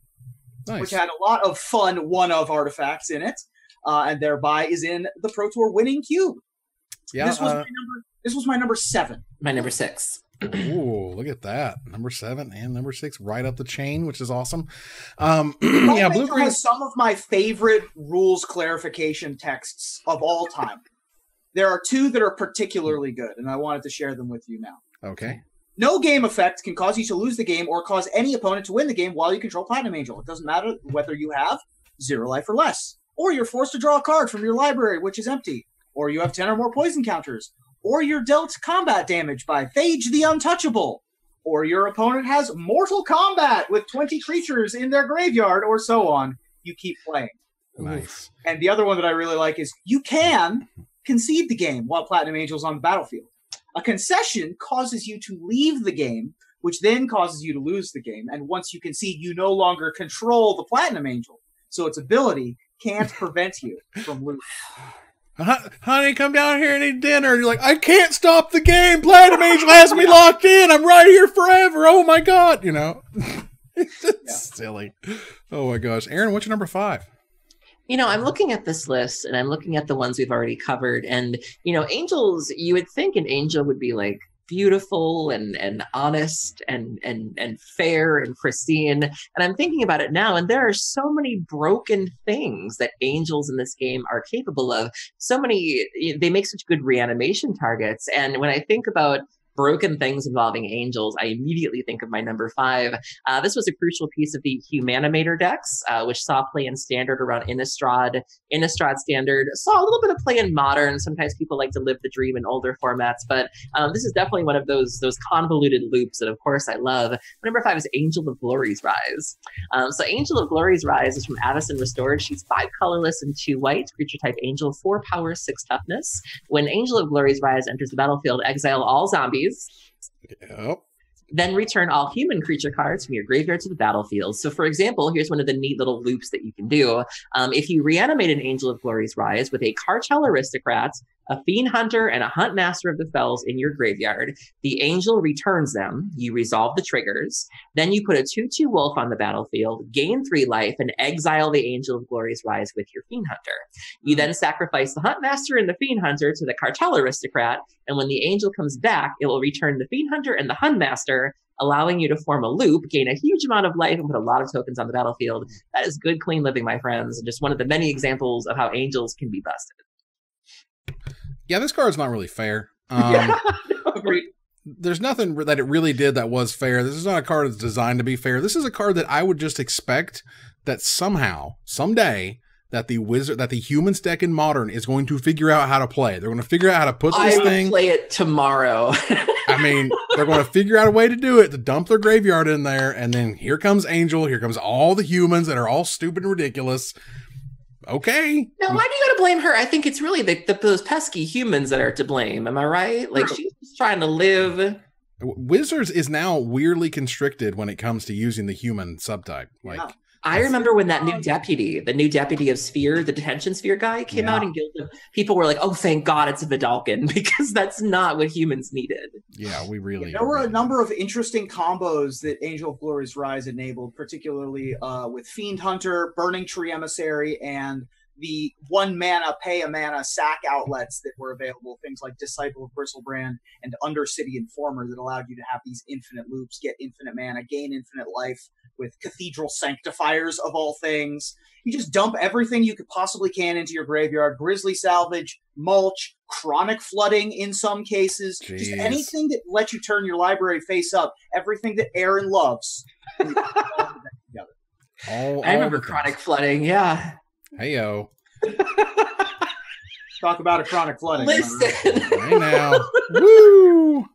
which had a lot of fun one-of artifacts in it, and thereby is in the Pro Tour winning cube. Yeah, this was my number 7. My number 6. Ooh, look at that. Number 7 and number 6 right up the chain, which is awesome. Blue-green has some of my favorite rules clarification texts of all time. There are 2 that are particularly good, and I wanted to share them with you now. Okay. No game effect can cause you to lose the game or cause any opponent to win the game while you control Platinum Angel. It doesn't matter whether you have 0 life or less, or you're forced to draw a card from your library, which is empty, or you have 10 or more poison counters, or you're dealt combat damage by Phage the Untouchable, or your opponent has mortal combat with 20 creatures in their graveyard, or so on. You keep playing. Nice. And the other one that I really like is you can concede the game while Platinum Angel's on the battlefield. A concession causes you to leave the game, which then causes you to lose the game. And once you concede, you no longer control the Platinum Angel. So its ability can't prevent you from losing. Honey, come down here and eat dinner. And you're like, I can't stop the game. Platinum Angel has me locked in. I'm right here forever. Oh my God. It's silly. Oh my gosh. Aaron, what's your number 5? I'm looking at this list and I'm looking at the ones we've already covered. And, angels, you would think an angel would be like beautiful and honest and fair and pristine. And I'm thinking about it now, and there are so many broken things that angels in this game are capable of. So many, they make such good reanimation targets. And when I think about broken things involving angels, I immediately think of my number 5. This was a crucial piece of the Humanimator decks, which saw play in Standard around Innistrad. Innistrad Standard saw a little bit of play in Modern. Sometimes people like to live the dream in older formats, but this is definitely one of those convoluted loops that, of course, I love. My number 5 is Angel of Glory's Rise. So Angel of Glory's Rise is from Avacyn Restored. She's 5 colorless and 2 white, creature type angel, 4 power, 6 toughness. When Angel of Glory's Rise enters the battlefield, exile all zombies. Yep. Then return all human creature cards from your graveyard to the battlefield. So, for example, here's one of the neat little loops that you can do. If you reanimate an Angel of Glory's Rise with a Cartel Aristocrat, a Fiend Hunter, and a Hunt Master of the Fells in your graveyard, the Angel returns them. You resolve the triggers. Then you put a 2/2 Wolf on the battlefield, gain 3 life, and exile the Angel of Glory's Rise with your Fiend Hunter. You then sacrifice the Hunt Master and the Fiend Hunter to the Cartel Aristocrat, and when the Angel comes back, it will return the Fiend Hunter and the Hunt Master, allowing you to form a loop, gain a huge amount of life, and put a lot of tokens on the battlefield. That is good, clean living, my friends, and just one of the many examples of how angels can be busted. Yeah, this card's not really fair. Agreed. There's nothing that it really did that was fair. This is not a card that's designed to be fair. This is a card that I would just expect that somehow, someday, that the humans deck in Modern is going to figure out how to play. They're going to figure out how to put this thing. Play it tomorrow. I mean, they're going to figure out a way to do it, to dump their graveyard in there, and then here comes Angel. Here comes all the humans that are all stupid and ridiculous. Okay. Now, why do you gotta blame her? I think it's really those pesky humans that are to blame. Am I right? Like, she's just trying to live. Wizards is now weirdly constricted when it comes to using the human subtype. Like, I remember when that new deputy of Sphere, the detention Sphere guy, came out in Guild. People were like, "Oh, thank God, it's a Vidalcan," because that's not what humans needed. Yeah, we really. There were a number of interesting combos that Angel of Glory's Rise enabled, particularly with Fiend Hunter, Burning Tree Emissary, and the 1 mana, pay a mana sack outlets that were available. Things like Disciple of Bristlebrand and Undercity Informer that allowed you to have these infinite loops, get infinite mana, gain infinite life. With Cathedral Sanctifiers of all things. You just dump everything you could possibly can into your graveyard. Grizzly Salvage, Mulch, Chronic Flooding in some cases. Jeez. Just anything that lets you turn your library face up. Everything that Aaron loves. I remember Chronic Flooding, yeah. Hey-yo. Talk about a Chronic Flooding. Listen. Hey now. Woo!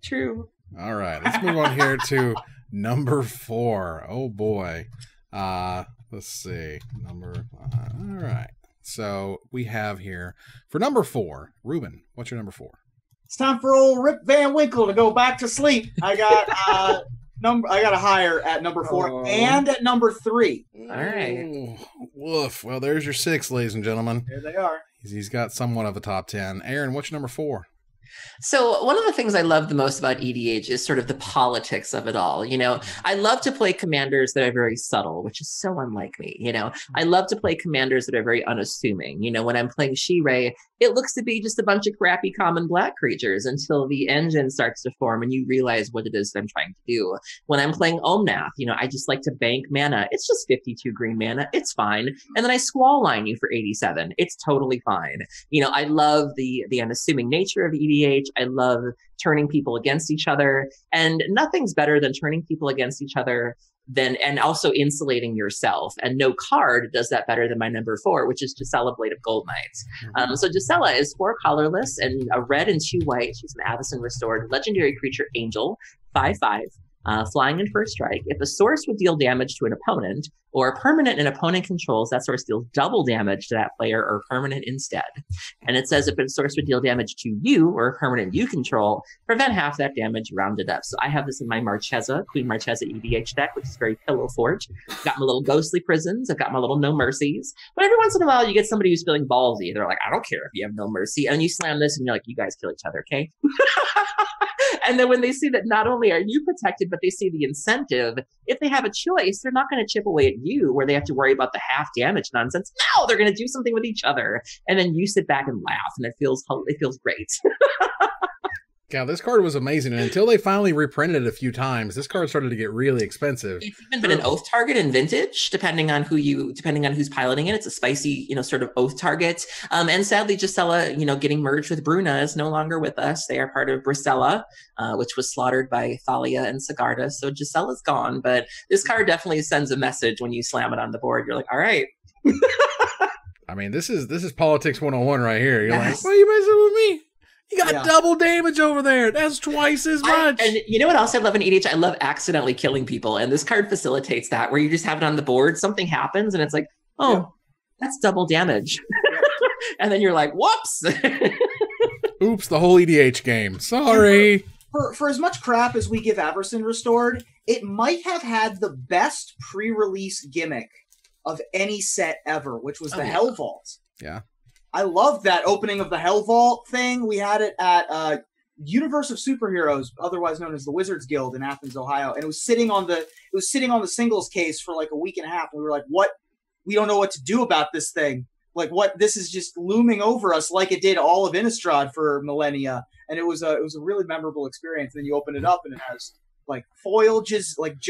True. All right, let's move on here to number 4. Oh boy. Let's see. All right. So we have here for number 4, Ruben, what's your number 4? It's time for old Rip Van Winkle to go back to sleep. I got a higher at number 4 and at number 3. All right. Ooh, woof. Well, there's your 6, ladies and gentlemen. There they are. He's got somewhat of a top 10. Aaron, what's your number 4? So one of the things I love the most about EDH is sort of the politics of it all. You know, I love to play commanders that are very subtle, which is so unlike me. You know, I love to play commanders that are very unassuming. You know, when I'm playing She-Ray, it looks to be just a bunch of crappy common black creatures until the engine starts to form and you realize what it is that I'm trying to do. When I'm playing Omnath, you know, I just like to bank mana. It's just 52 green mana. It's fine. And then I Squall Line you for 87. It's totally fine. You know, I love the unassuming nature of EDH. I love turning people against each other, and nothing's better than turning people against each other and also insulating yourself. And no card does that better than my number 4, which is Gisela, Blade of Gold Knights. So Gisela is 4 colorless and a red and 2 white. She's an Avacyn Restored legendary creature angel, 5/5. Flying in first strike. If a source would deal damage to an opponent or a permanent an opponent controls, that source deals double damage to that player or permanent instead. And it says if a source would deal damage to you or a permanent you control, prevent half that damage rounded up. So I have this in my Marchesa, Queen Marchesa EDH deck, which is very pillow fort. I've got my little Ghostly Prisons. I've got my little No Mercies. But every once in a while, you get somebody who's feeling ballsy. They're like, I don't care if you have No Mercy. And you slam this and you're like, you guys kill each other, okay? And then when they see that not only are you protected, but they see the incentive, if they have a choice, they're not going to chip away at you where they have to worry about the half damage nonsense. No, they're going to do something with each other. And then you sit back and laugh, and it feels great. Yeah, this card was amazing, and until they finally reprinted it a few times, this card started to get really expensive. It's even been an oath target in Vintage, depending on who's piloting it. It's a spicy, you know, sort of oath target. And sadly, Gisela, you know, getting merged with Bruna is no longer with us. They are part of Brisella, which was slaughtered by Thalia and Sigarda. So Gisela's gone, but this card definitely sends a message when you slam it on the board. You're like, all right. I mean, this is politics 101 right here. You're like, why are you messing with me? You got double damage over there. That's twice as much. And you know what else I love in EDH? I love accidentally killing people. And this card facilitates that, where you just have it on the board, something happens, and it's like, that's double damage. And then you're like, whoops. Oops, the whole EDH game. Sorry. For as much crap as we give Avacyn Restored, it might have had the best pre-release gimmick of any set ever, which was the Hell Vault. Yeah. I loved that opening of the Hell Vault thing. We had it at Universe of Superheroes, otherwise known as the Wizards Guild in Athens, Ohio, and it was sitting on the singles case for like a week and a half. And we were like, "What? We don't know what to do about this thing. Like, what? This is just looming over us, like it did all of Innistrad for millennia." And it was a really memorable experience. And then you open it up, and it has like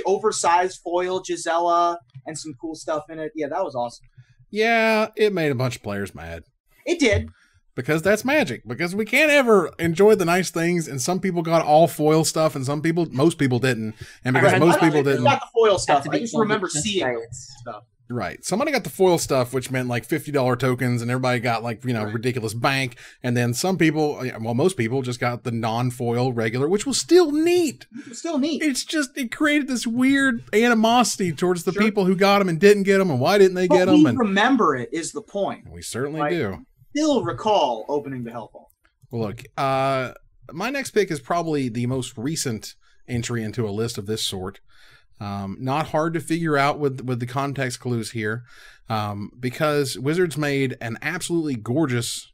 oversized foil Gisela and some cool stuff in it. Yeah, that was awesome. Yeah, it made a bunch of players mad. It did. Because that's Magic. Because we can't ever enjoy the nice things, and some people got all foil stuff, and most people didn't. And because most people didn't, got the foil stuff. I just remember seeing stuff. Right. Somebody got the foil stuff, which meant like $50 tokens, and everybody got like, you know, ridiculous bank. And then some people, well, most people just got the non-foil regular, which was still neat. It's just, it created this weird animosity towards the people who got them and didn't get them, and why didn't they get them? We remember it is the point. We certainly do. Still recall opening the Hell Vault. Well, look, my next pick is probably the most recent entry into a list of this sort. Not hard to figure out with the context clues here, because Wizards made an absolutely gorgeous,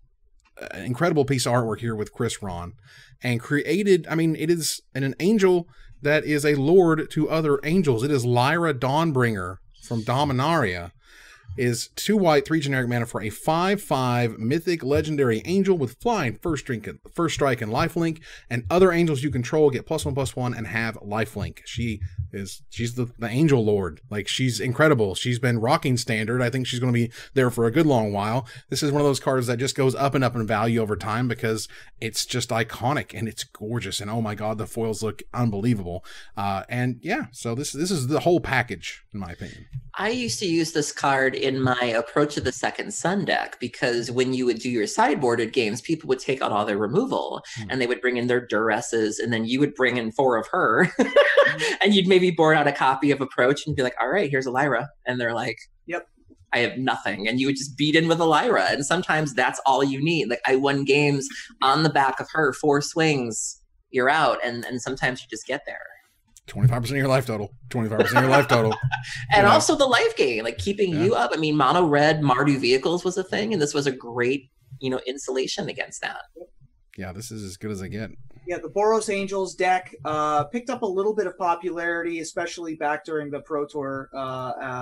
incredible piece of artwork here with Chris Ron, and created, I mean, it is an angel that is a lord to other angels. It is Lyra Dawnbringer from Dominaria. Is 2 white, 3 generic mana for a 5/5 mythic legendary angel with flying, first strike, and lifelink. And other angels you control get +1/+1 and have lifelink. She's the angel lord. Like, she's incredible. She's been rocking standard. I think she's going to be there for a good long while. This is one of those cards that just goes up and up in value over time because it's just iconic and it's gorgeous. And oh my god, the foils look unbelievable. And yeah, so this is the whole package in my opinion. I used to use this card in my Approach of the Second Sun deck, because when you would do your sideboarded games, people would take out all their removal and they would bring in their Duresses, and then you would bring in 4 of her and you'd maybe board out a copy of Approach and be like, all right, here's a Lyra. And they're like, yep, I have nothing. And you would just beat in with a Lyra. And sometimes that's all you need. Like, I won games on the back of her, 4 swings, you're out. And sometimes you just get there. 25% of your life total. 25% of your life total. And also the life gain, like keeping you up. I mean, mono red Mardu vehicles was a thing, and this was a great, insulation against that. Yeah, this is as good as I get. Yeah, the Boros Angels deck picked up a little bit of popularity, especially back during the Pro Tour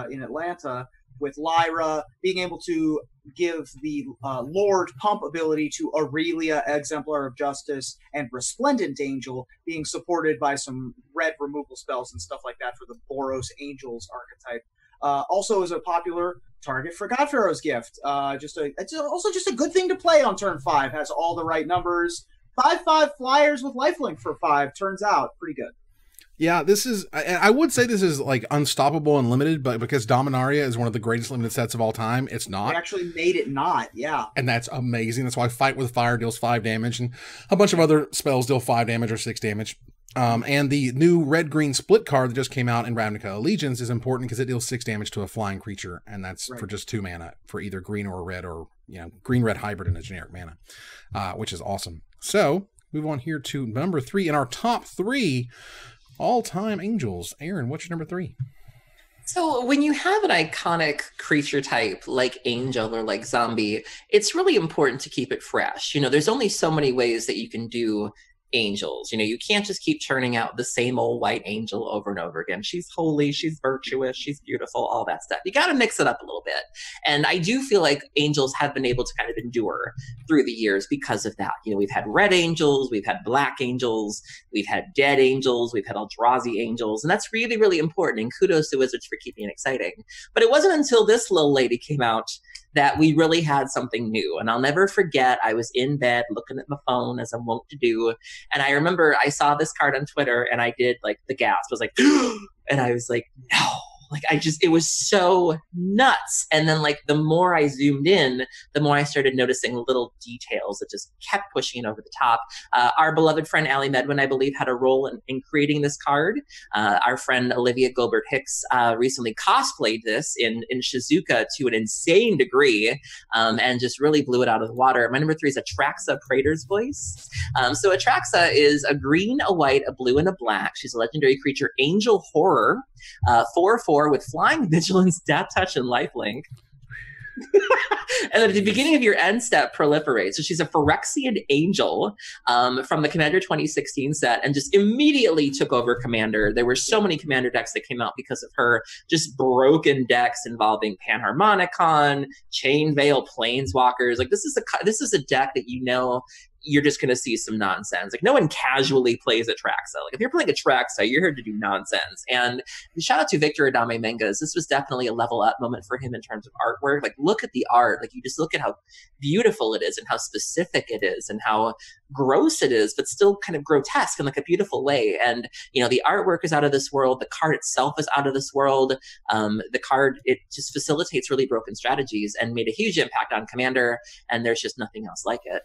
in Atlanta, with Lyra being able to give the Lord Pump ability to Aurelia, Exemplar of Justice, and Resplendent Angel, being supported by some red removal spells and stuff like that for the Boros Angels archetype. Also is a popular target for God Pharaoh's Gift. It's also just a good thing to play on turn 5. Has all the right numbers. 5/5 flyers with lifelink for 5 turns out pretty good. Yeah, this is, I would say this is like unstoppable and limited, but because Dominaria is one of the greatest limited sets of all time, it's not. They actually made it not, yeah. And that's amazing. That's why Fight with Fire deals 5 damage, and a bunch of other spells deal 5 damage or 6 damage. And the new red-green split card that just came out in Ravnica Allegiance is important because it deals 6 damage to a flying creature, and that's for just 2 mana for either green or red, or green-red hybrid in a generic mana, which is awesome. So, move on here to number 3 in our top 3 all-time angels. Aaron, what's your number 3? So when you have an iconic creature type like angel or like zombie, it's really important to keep it fresh. There's only so many ways that you can do angels. You can't just keep churning out the same old white angel over and over again. She's holy, she's virtuous, she's beautiful, all that stuff. You got to mix it up a little bit. And I do feel like angels have been able to kind of endure through the years because of that. We've had red angels, we've had black angels, we've had dead angels, we've had Eldrazi angels, and that's really, really important. And kudos to Wizards for keeping it exciting. But it wasn't until this little lady came out that we really had something new. And I'll never forget, I was in bed looking at my phone, as I'm wont to do. And I remember I saw this card on Twitter and I did like the gasp. I was like, and I was like, no. Like, it was so nuts. And then like the more I zoomed in, the more I started noticing little details that just kept pushing it over the top. Our beloved friend Allie Medwin, I believe, had a role in creating this card. Our friend Olivia Gilbert Hicks recently cosplayed this in Shizuka to an insane degree, and just really blew it out of the water. My number 3 is Atraxa, Praetor's Voice. So Atraxa is a green, a white, a blue, and a black. She's a legendary creature, Angel Horror, 4/4 with flying, vigilance, death touch, and lifelink. And at the beginning of your end step, proliferate. So she's a Phyrexian angel from the Commander 2016 set, and just immediately took over Commander. There were so many Commander decks that came out because of her. Just broken decks involving Panharmonicon, Chain Veil, Planeswalkers. Like, this is a deck that you're just going to see some nonsense. Like, no one casually plays Atraxa. Like, if you're playing Atraxa, you're here to do nonsense. And shout out to Victor Adame Menges. This was definitely a level up moment for him in terms of artwork. Like, look at the art. Like, you just look at how beautiful it is and how specific it is and how gross it is, but still kind of grotesque in like a beautiful way. And, the artwork is out of this world. The card itself is out of this world. The card, it just facilitates really broken strategies and made a huge impact on Commander. And there's just nothing else like it.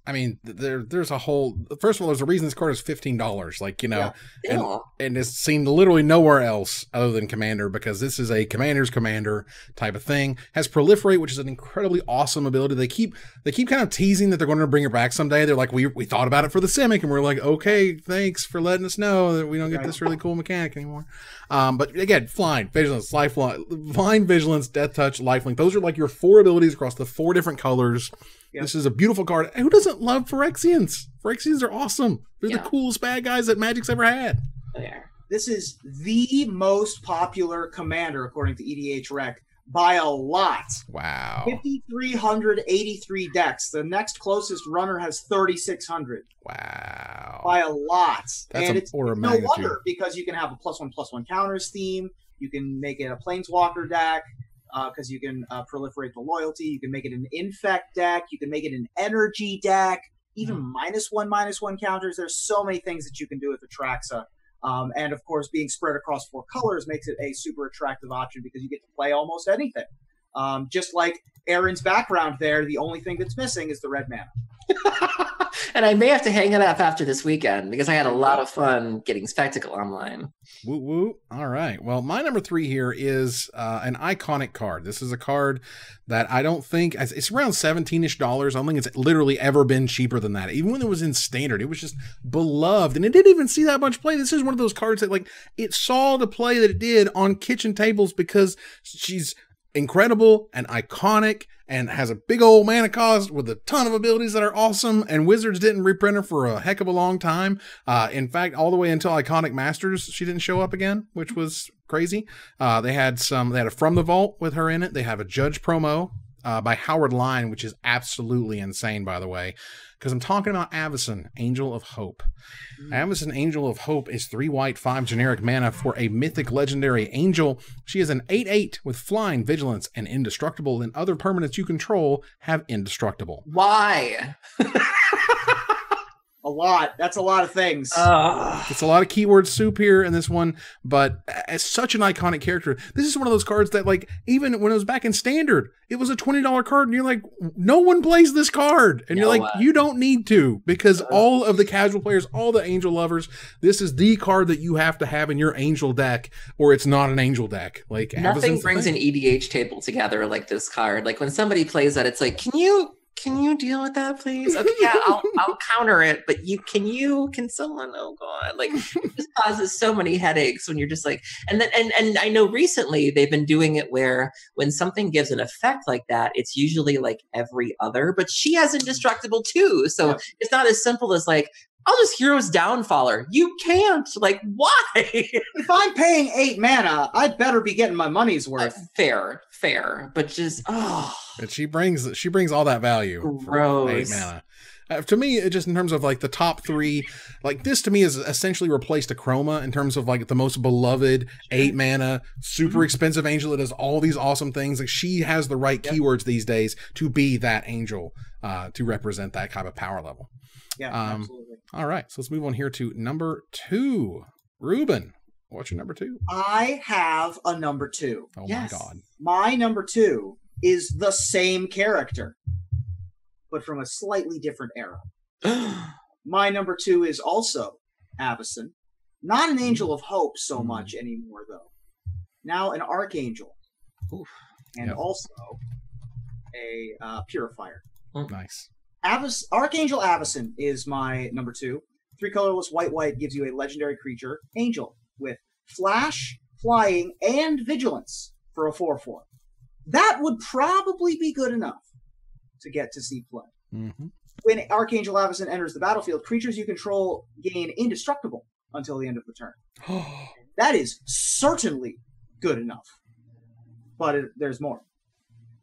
I mean, there's a whole. First of all, there's a reason this card is $15. Like, you know, Yeah. and it's seen literally nowhere else other than Commander, because this is a Commander's Commander type of thing. Has Proliferate, which is an incredibly awesome ability. They keep kind of teasing that they're going to bring it back someday. They're like, we thought about it for the Simic, and we're like, okay, thanks for letting us know that we don't get this really cool mechanic anymore. But again, Flying, Vigilance, Lifeline, Flying, Vigilance, Death Touch, Lifelink. Those are like your 4 abilities across the 4 different colors. Yep. This is a beautiful card. Who doesn't love Phyrexians? Phyrexians are awesome. They're the coolest bad guys that Magic's ever had. Yeah. This is the most popular commander, according to EDH Rec, by a lot. Wow. 5,383 decks. The next closest runner has 3,600. Wow. By a lot. That's and an it's order of no magnitude. wonder, because you can have a +1/+1 counters theme. You can make it a Planeswalker deck, because you can proliferate the loyalty. You can make it an infect deck. You can make it an energy deck. Even -1/-1 counters. There's so many things that you can do with Atraxa. And of course, being spread across 4 colors makes it a super attractive option, because you get to play almost anything. Just like Aaron's background there, the only thing that's missing is the red mana. And I may have to hang it up after this weekend, because I had a lot of fun getting Spectacle online. Woo woo. All right. Well, my number 3 here is an iconic card. This is a card that I don't think, it's around $17-ish. I don't think it's literally ever been cheaper than that. Even when it was in Standard, it was just beloved, and it didn't even see that much play. This is one of those cards that, like, it saw the play that it did on kitchen tables because she's incredible and iconic and has a big old mana cost with a ton of abilities that are awesome, and Wizards didn't reprint her for a heck of a long time. In fact, all the way until Iconic Masters, she didn't show up again, which was crazy. They had a From the Vault with her in it. They have a Judge promo by Howard Line, which is absolutely insane, by the way, because I'm talking about Avacyn, Angel of Hope. Avacyn, Angel of Hope is 3 white, 5 generic mana for a mythic legendary angel. She is an 8/8 with Flying, Vigilance, and Indestructible, and other permanents you control have Indestructible. Why? A lot. That's a lot of things. It's a lot of keyword soup here in this one, but as such an iconic character, this is one of those cards that, like, even when it was back in Standard, it was a $20 card, and you're like, no one plays this card. And you're like, you don't need to, because all of the casual players, all the Angel lovers, this is the card that you have to have in your Angel deck, or it's not an Angel deck. Like, nothing brings an EDH table together like this card. Like, when somebody plays that, it's like, can you deal with that, please? Okay, yeah, I'll counter it, but can someone? Oh God, like, it just causes so many headaches when you're just like, and I know recently they've been doing it where when something gives an effect like that, it's usually like every other, but she has Indestructible too, so it's not as simple as like, I'll just Hero's Downfaller. You can't. Like, why? If I'm paying 8 mana, I'd better be getting my money's worth. Fair. But just, But she brings all that value. Gross. For 8 mana. To me, it just in terms of like the top 3, like this to me is essentially replaced a Chroma in terms of like the most beloved 8 mana, super expensive angel that does all these awesome things. Like, she has the right keywords these days to be that angel, to represent that kind of power level. Yeah, absolutely. All right, so let's move on here to number 2. Ruben, what's your number 2? I have a number 2. Oh my God. My number 2 is the same character, but from a slightly different era. My number 2 is also Avacyn. Not an Angel of Hope so much anymore, though. Now an Archangel. Oof. And also a Purifier. Nice. Archangel Avacyn is my number 2. 3 colorless white gives you a legendary creature, Angel, with Flash, Flying, and Vigilance for a 4/4. That would probably be good enough to get to see play. Mm-hmm. When Archangel Avacyn enters the battlefield, creatures you control gain Indestructible until the end of the turn. That is certainly good enough. But there's more.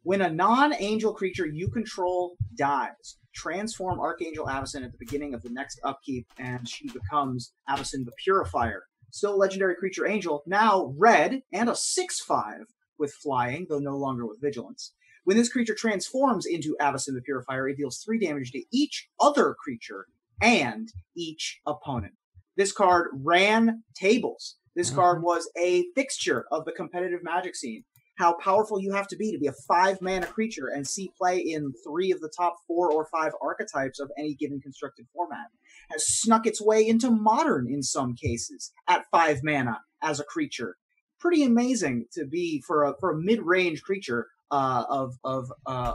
When a non-angel creature you control dies, transform Archangel Avacyn at the beginning of the next upkeep, and she becomes Avacyn the Purifier. Still a legendary creature angel, now red, and a 6/5 with Flying, though no longer with Vigilance. When this creature transforms into Avacyn the Purifier, it deals 3 damage to each other creature and each opponent. This card ran tables. This card was a fixture of the competitive Magic scene. how powerful you have to be a 5-mana creature and see play in 3 of the top 4 or 5 archetypes of any given constructed format. Has snuck its way into Modern in some cases at 5 mana as a creature. Pretty amazing to be for a mid-range creature of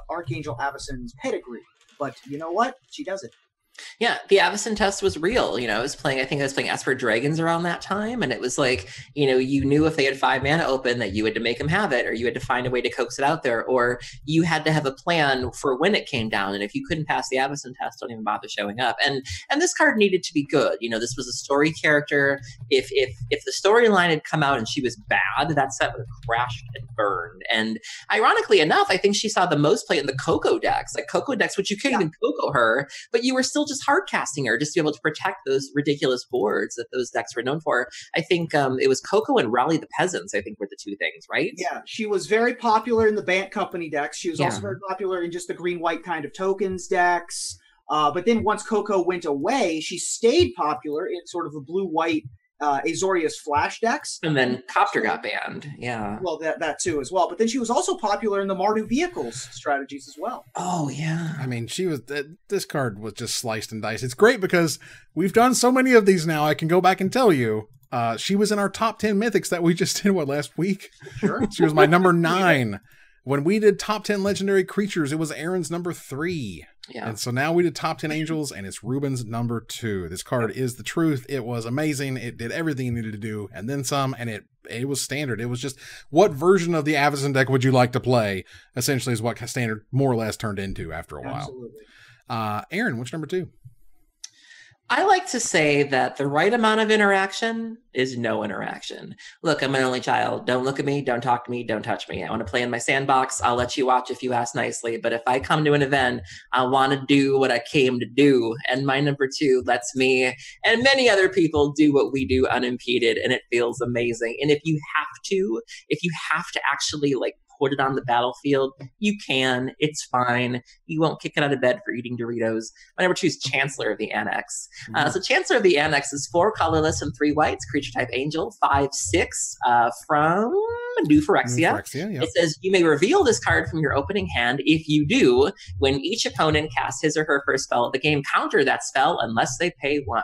Archangel Avacyn's pedigree. But you know what? She does it. Yeah, the Avacyn test was real. I was playing Esper Dragons around that time, and it was like, you knew if they had 5 mana open that you had to make them have it, or you had to find a way to coax it out there, or you had to have a plan for when it came down. And if you couldn't pass the Avacyn test, don't even bother showing up. And this card needed to be good. This was a story character. If the storyline had come out and she was bad, that set would have crashed and burned. And ironically enough, I think she saw the most play in the Coco decks, which you couldn't even Coco her, but you were still just hard casting her just to be able to protect those ridiculous boards that those decks were known for. I think it was Coco and Rally the Peasants, I think, were the 2 things, right? Yeah, she was very popular in the Bant Company decks. She was also very popular in just the green-white kind of tokens decks. But then once Coco went away, she stayed popular in sort of the blue-white Azorius Flash decks. And then Copter got banned, yeah. Well, that too as well. But then she was also popular in the Mardu Vehicles strategies as well. Oh, yeah. I mean, this card was just sliced and diced. It's great because we've done so many of these now, I can go back and tell you. She was in our top 10 mythics that we just did, last week? Sure. She was my number 9. When we did top 10 legendary creatures, it was Aaron's number 3. Yeah. And so now we did top 10 angels, and it's Ruben's number 2. This card is the truth. It was amazing. It did everything it needed to do, and then some, and it was standard. It was just, what version of the Avacyn deck would you like to play? Essentially is what standard more or less turned into after a while. Absolutely. Aaron, what's number 2? I like to say that the right amount of interaction is no interaction. Look, I'm an only child. Don't look at me. Don't talk to me. Don't touch me. I want to play in my sandbox. I'll let you watch if you ask nicely. But if I come to an event, I want to do what I came to do. And my number 2 lets me and many other people do what we do unimpeded. And it feels amazing. And if you have to actually put it on the battlefield, you can. It's fine. You won't kick it out of bed for eating Doritos. My number 2 is Chancellor of the Annex. So Chancellor of the Annex is 4 colorless and 3 whites, creature type angel, 5/6 from New Phyrexia. Yep. It says you may reveal this card from your opening hand. If you do, when each opponent casts his or her first spell of the game, counter that spell unless they pay 1.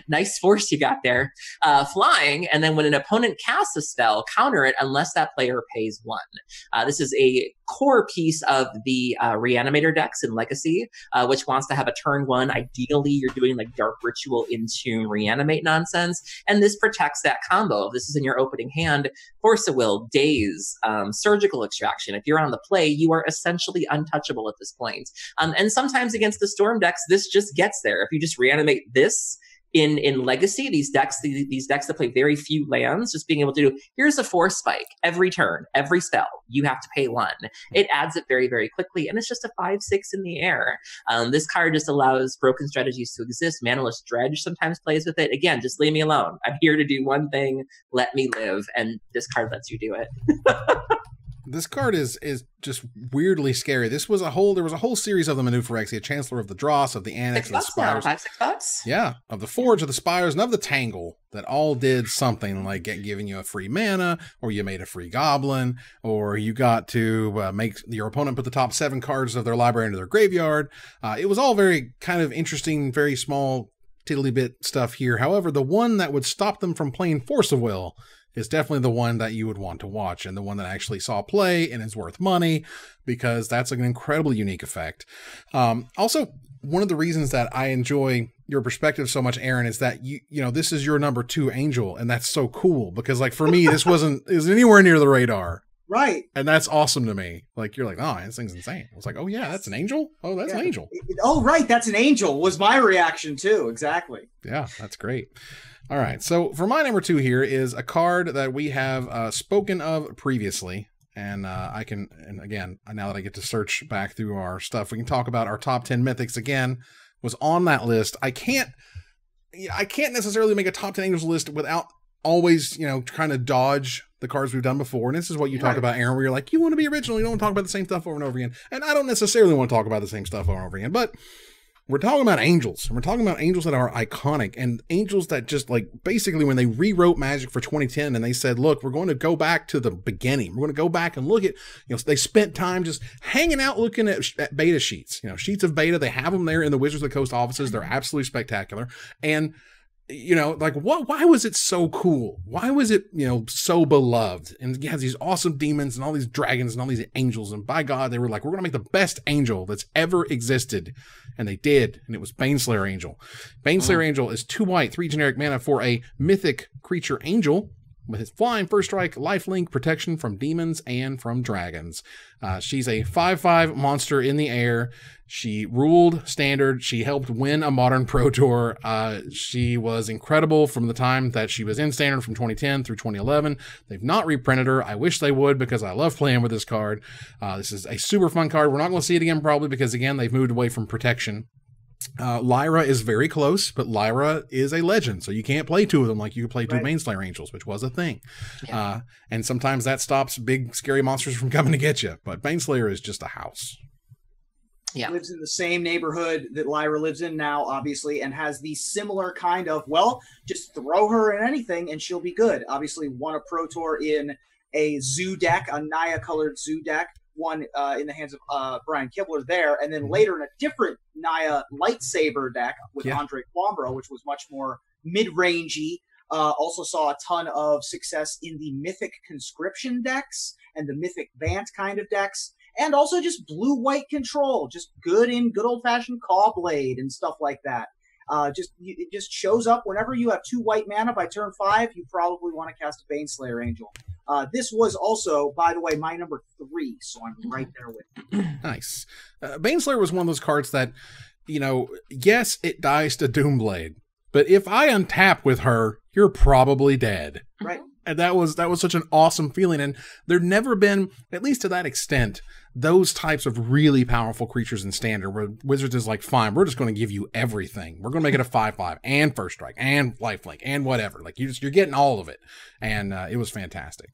Nice force you got there. Flying, and then when an opponent casts a spell, counter it unless that player pays 1. This is a core piece of the Reanimator decks in Legacy, which wants to have a turn 1. Ideally, you're doing Dark Ritual into Reanimate nonsense, and this protects that combo. If this is in your opening hand, Force of Will, Daze, Surgical Extraction. If you're on the play, you are essentially untouchable at this point. And sometimes against the Storm decks, this just gets there. If you just reanimate this, in Legacy, these decks that play very few lands, just being able to do, here's a force spike every turn, every spell, you have to pay 1. It adds it very, very quickly, and it's just a 5/6 in the air. This card just allows broken strategies to exist. Manaless Dredge sometimes plays with it. Again, just leave me alone. I'm here to do one thing. Let me live, and this card lets you do it. This card is just weirdly scary. There was a whole series of them in New Phyrexia: Chancellor of the Dross, of the Annex, of the Spires. $5-6? Yeah, of the Forge, of the Spires, and of the Tangle, that all did something like giving you a free mana, or you made a free goblin, or you got to make your opponent put the top 7 cards of their library into their graveyard. It was all very kind of interesting, very small, tiddly bit stuff here. However, the one that would stop them from playing Force of Will is definitely the one that you would want to watch, and the one that actually saw play and is worth money, because that's an incredibly unique effect. Also, one of the reasons that I enjoy your perspective so much, Aaron, is that you know this is your number 2 angel, and that's so cool, because for me, this isn't anywhere near the radar. Right. And that's awesome to me. You're like, oh, this thing's insane. I was like, oh yeah, that's an angel? Oh, that's an angel. Oh, right, that's an angel was my reaction too, exactly. Yeah, that's great. All right, so for my number 2 here is a card that we have spoken of previously, and again, now that I get to search back through our stuff, we can talk about our top 10 mythics again. Was on that list. I can't necessarily make a top 10 angels list without always, trying to dodge the cards we've done before. And this is what you talk about, Aaron, where you're like, you want to be original, you don't want to talk about the same stuff over and over again. And I don't necessarily want to talk about the same stuff over and over again, but we're talking about angels. And we're talking about angels that are iconic and angels that just like basically when they rewrote Magic for 2010 and they said, look, we're going to go back to the beginning. We're going to go back and look at, they spent time just hanging out looking at beta sheets, sheets of beta. They have them there in the Wizards of the Coast offices. They're absolutely spectacular. And like why was it so cool? Why was it, so beloved? And it has these awesome demons and all these dragons and all these angels. And by God, they were like, we're going to make the best angel that's ever existed. And they did. And it was Baneslayer Angel. Baneslayer Angel is 2 white, 3 generic mana for a mythic creature angel with his flying, first strike, lifelink, protection from demons and from dragons. She's a 5/5 monster in the air. She ruled Standard. She helped win a Modern Pro Tour. She was incredible from the time that she was in Standard from 2010 through 2011. They've not reprinted her. I wish they would because I love playing with this card. This is a super fun card. We're not going to see it again probably because, again, they've moved away from protection. Lyra is very close, but Lyra is a legend, so you can't play 2 of them like you could play 2 Baneslayer Angels, which was a thing. Yeah. And sometimes that stops big, scary monsters from coming to get you, but Baneslayer is just a house. Yeah. Lives in the same neighborhood that Lyra lives in now, obviously, and has the similar kind of, well, just throw her in anything and she'll be good. Obviously, won a Pro Tour in a zoo deck, a Naya-colored zoo deck. One in the hands of Brian Kibler there, and then later in a different Naya lightsaber deck with Andre Quambro, which was much more mid-rangey. Also saw a ton of success in the Mythic Conscription decks and the Mythic Vant kind of decks, and also just blue-white control, just good in good old-fashioned Cawblade and stuff like that. It just shows up whenever you have 2 white mana by turn 5, you probably want to cast a Baneslayer Angel. This was also, by the way, my number 3, so I'm right there with you. Nice. Baneslayer was one of those cards that, yes, it dies to Doomblade, but if I untap with her, you're probably dead. Right. And that was such an awesome feeling. And there'd never been, at least to that extent, those types of really powerful creatures in Standard where Wizards is like, fine, we're just going to give you everything. We're going to make it a 5/5 and first strike and lifelink and whatever. Like you're getting all of it. And it was fantastic.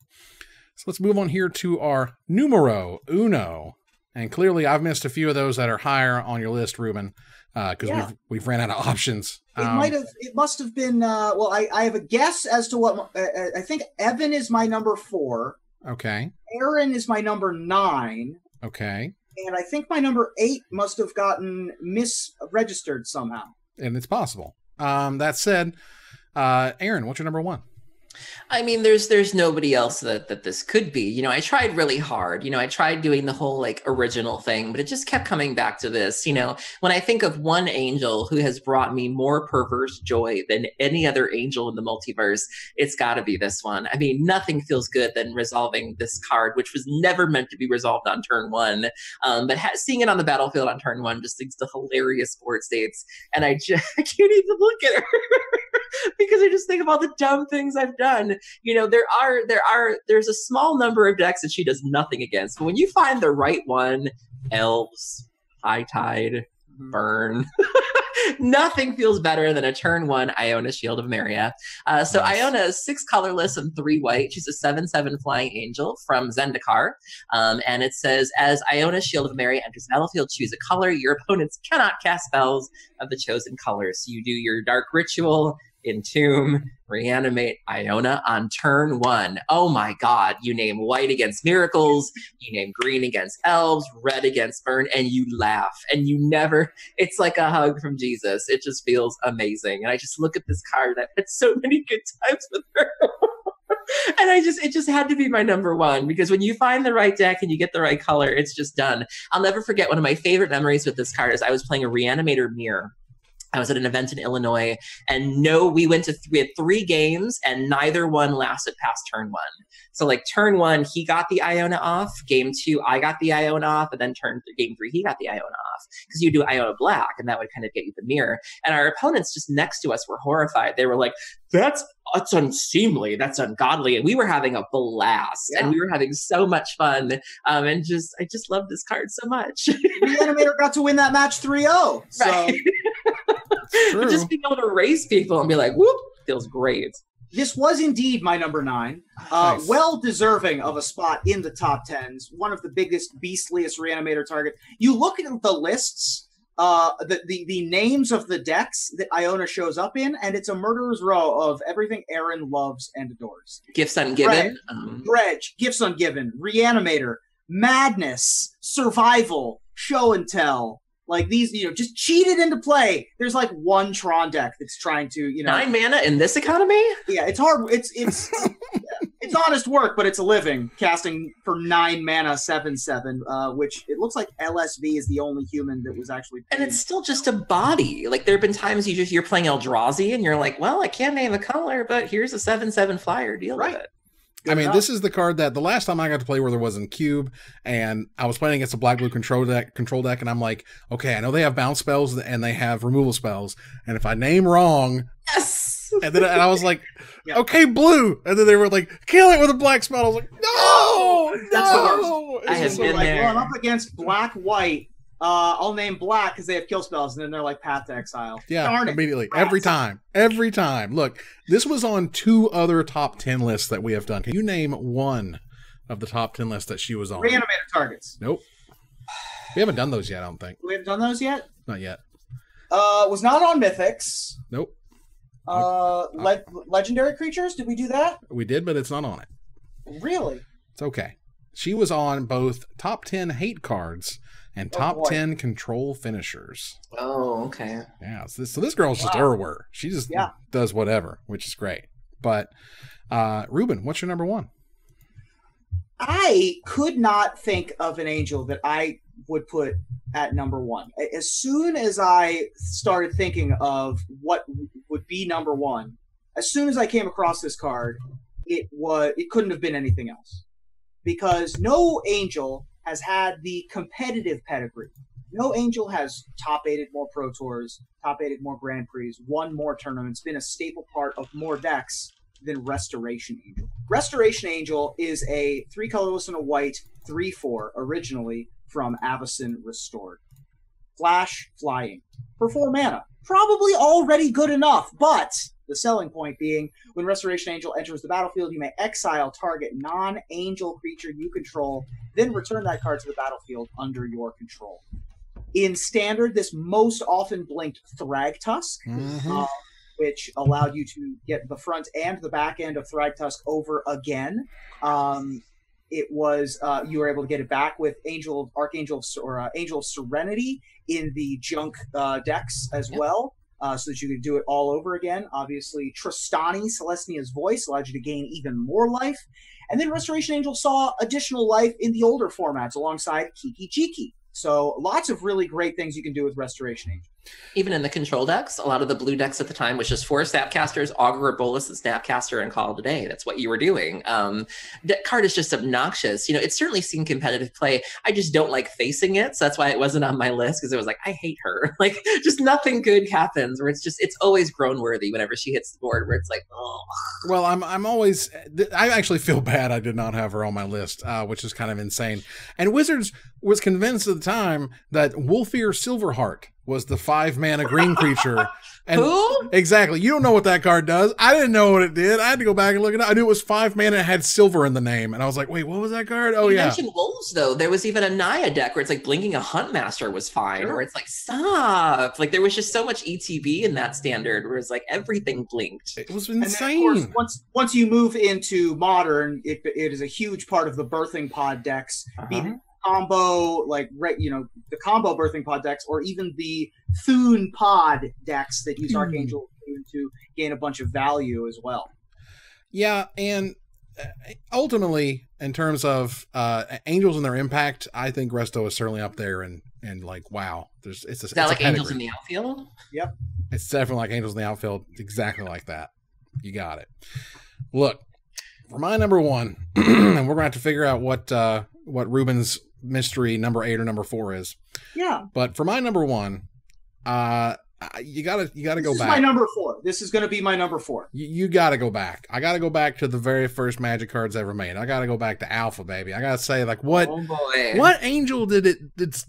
So let's move on here to our numero uno. And clearly I've missed a few of those that are higher on your list, Ruben, because we've ran out of options. It must have been, I have a guess as to what, I think Evan is my number 4. Okay. Aaron is my number 9. Okay. And I think my number 8 must have gotten misregistered somehow. And it's possible. That said, Aaron, what's your number 1? I mean, there's nobody else that this could be. I tried really hard. I tried doing the whole like original thing, but it just kept coming back to this. When I think of one angel who has brought me more perverse joy than any other angel in the multiverse, it's got to be this one. I mean, nothing feels good than resolving this card, which was never meant to be resolved on turn 1. But seeing it on the battlefield on turn 1 just leads to hilarious board states, and I can't even look at her. Because I just think of all the dumb things I've done. There's a small number of decks that she does nothing against. But when you find the right one, elves, high tide, burn, nothing feels better than a turn 1 Iona Shield of Meria. So nice. Iona is 6 colorless and 3 white. She's a 7/7 flying angel from Zendikar. And it says, as Iona Shield of Meria enters the battlefield, choose a color. Your opponents cannot cast spells of the chosen color. So you do your Dark Ritual, Entomb, Reanimate Iona on turn 1. Oh my God. You name white against miracles, you name green against elves, red against burn, and you laugh. And you never, it's like a hug from Jesus. It just feels amazing. And I just look at this card. I've had so many good times with her. And it just had to be my number 1, because when you find the right deck and you get the right color, it's just done. I'll never forget one of my favorite memories with this card is I was playing a Reanimator Mirror. I was at an event in Illinois, and we had 3 games, and neither one lasted past turn 1. So like turn 1, he got the Iona off. Game 2, I got the Iona off, and then game 3, he got the Iona off. Because you do Iona Black, and that would kind of get you the mirror. And our opponents just next to us were horrified. They were like, that's unseemly, that's ungodly. And we were having a blast, and we were having so much fun. And I just love this card so much. Reanimator got to win that match 3-0. So. Right. But just being able to race people and be like, whoop, feels great. This was indeed my number 9. Nice. Well deserving of a spot in the top 10s. One of the biggest, beastliest Reanimator targets. You look at the lists the names of the decks that Iona shows up in, and it's a murderer's row of everything Aaron loves and adores. Gifts Ungiven. Dredge, Gifts Ungiven, Reanimator, Madness, Survival, Show and Tell. Like these, just cheated into play. There's like one Tron deck that's trying to, 9 mana in this economy? Yeah, it's hard. It's it's honest work, but it's a living casting for 9 mana 7/7, which it looks like LSV is the only human that was actually paid. And it's still just a body. Like there have been times you're playing Eldrazi and you're like, well, I can't name a color, but here's a 7/7 flyer. Deal with it. I mean, this is the card that the last time I got to play where there wasn't Cube, and I was playing against a black-blue control deck, and I'm like, okay, I know they have bounce spells and they have removal spells, and if I name wrong, yes. And I was like, okay, blue, and then they were like, kill it with a black spell. I was like, no, that's the worst. I have been there. Well, I'm up against black-white. I'll name black because they have kill spells, and then they're like Path to Exile. Yeah, darn immediately. Every time. Look, this was on 2 other top 10 lists that we have done. Can you name one of the top 10 lists that she was on? Reanimator targets. Nope. We haven't done those yet, I don't think. We haven't done those yet? Not yet. Was not on Mythics. Nope. Legendary creatures? Did we do that? We did, but it's not on it. Really? It's okay. She was on both top 10 hate cards and top 10 control finishers. Oh, okay. Yeah, so this girl's just Urwer. She just does whatever, which is great. But, Ruben, what's your number 1? I could not think of an angel that I would put at number 1. As soon as I started thinking of what would be number 1, as soon as I came across this card, it couldn't have been anything else. Because no angel has had the competitive pedigree. No angel has top-8'd more Pro Tours, top-8'd more Grand Prix, won more tournaments, been a staple part of more decks than Restoration Angel. Restoration Angel is a 3 colorless and a white 3/4 originally from Avacyn Restored. Flash, flying. For 4 mana. Probably already good enough, but the selling point being, when Restoration Angel enters the battlefield, you may exile target non-angel creature you control, then return that card to the battlefield under your control. In Standard, this most often blinked Thragtusk, which allowed you to get the front and the back end of Thragtusk over again. It was you were able to get it back with Angel of Serenity in the junk decks as well. So that you could do it all over again. Obviously, Tristani, Celestia's Voice, allowed you to gain even more life. And then Restoration Angel saw additional life in the older formats alongside Kiki Jiki. So lots of really great things you can do with Restoration Angel. Even in the control decks, a lot of the blue decks at the time was just 4 Snapcasters, Augur, Bolus, and Snapcaster, and call it a day. That's what you were doing. That card is just obnoxious. It's certainly seen competitive play. I just don't like facing it, so that's why it wasn't on my list, because it was like, I hate her. Like, just nothing good happens, where it's always groan worthy whenever she hits the board, where it's like, oh. Well, I actually feel bad I did not have her on my list, which is kind of insane. And Wizards was convinced at the time that Wolfir Silverheart was the 5 mana green creature. And who? Exactly. You don't know what that card does. I didn't know what it did. I had to go back and look it up. I knew it was 5 mana and it had silver in the name. And I was like, wait, what was that card? Oh, you mentioned wolves, though. There was even a Naya deck where it's like blinking a Huntmaster was fine, where it's like, stop. Like, there was just so much ETB in that Standard where it's like everything blinked. It was insane. And then, of course, once you move into Modern, it is a huge part of the birthing pod decks. Combo, the combo birthing pod decks, or even the Thune pod decks that use Archangel to gain a bunch of value as well. Yeah, and ultimately, in terms of angels and their impact, I think Resto is certainly up there, and like, wow, is that like Angels in the Outfield? Yep, it's definitely like Angels in the Outfield, exactly like that. You got it. Look, for my number 1, and we're gonna have to figure out what Ruben's mystery number 8 or number 4 is. Yeah. But for my number 1, you gotta go back. This is my number 4. This is going to be my number 4. You gotta go back. I gotta go back to the very first Magic cards ever made. I gotta go back to Alpha, baby. I gotta say, like, what angel did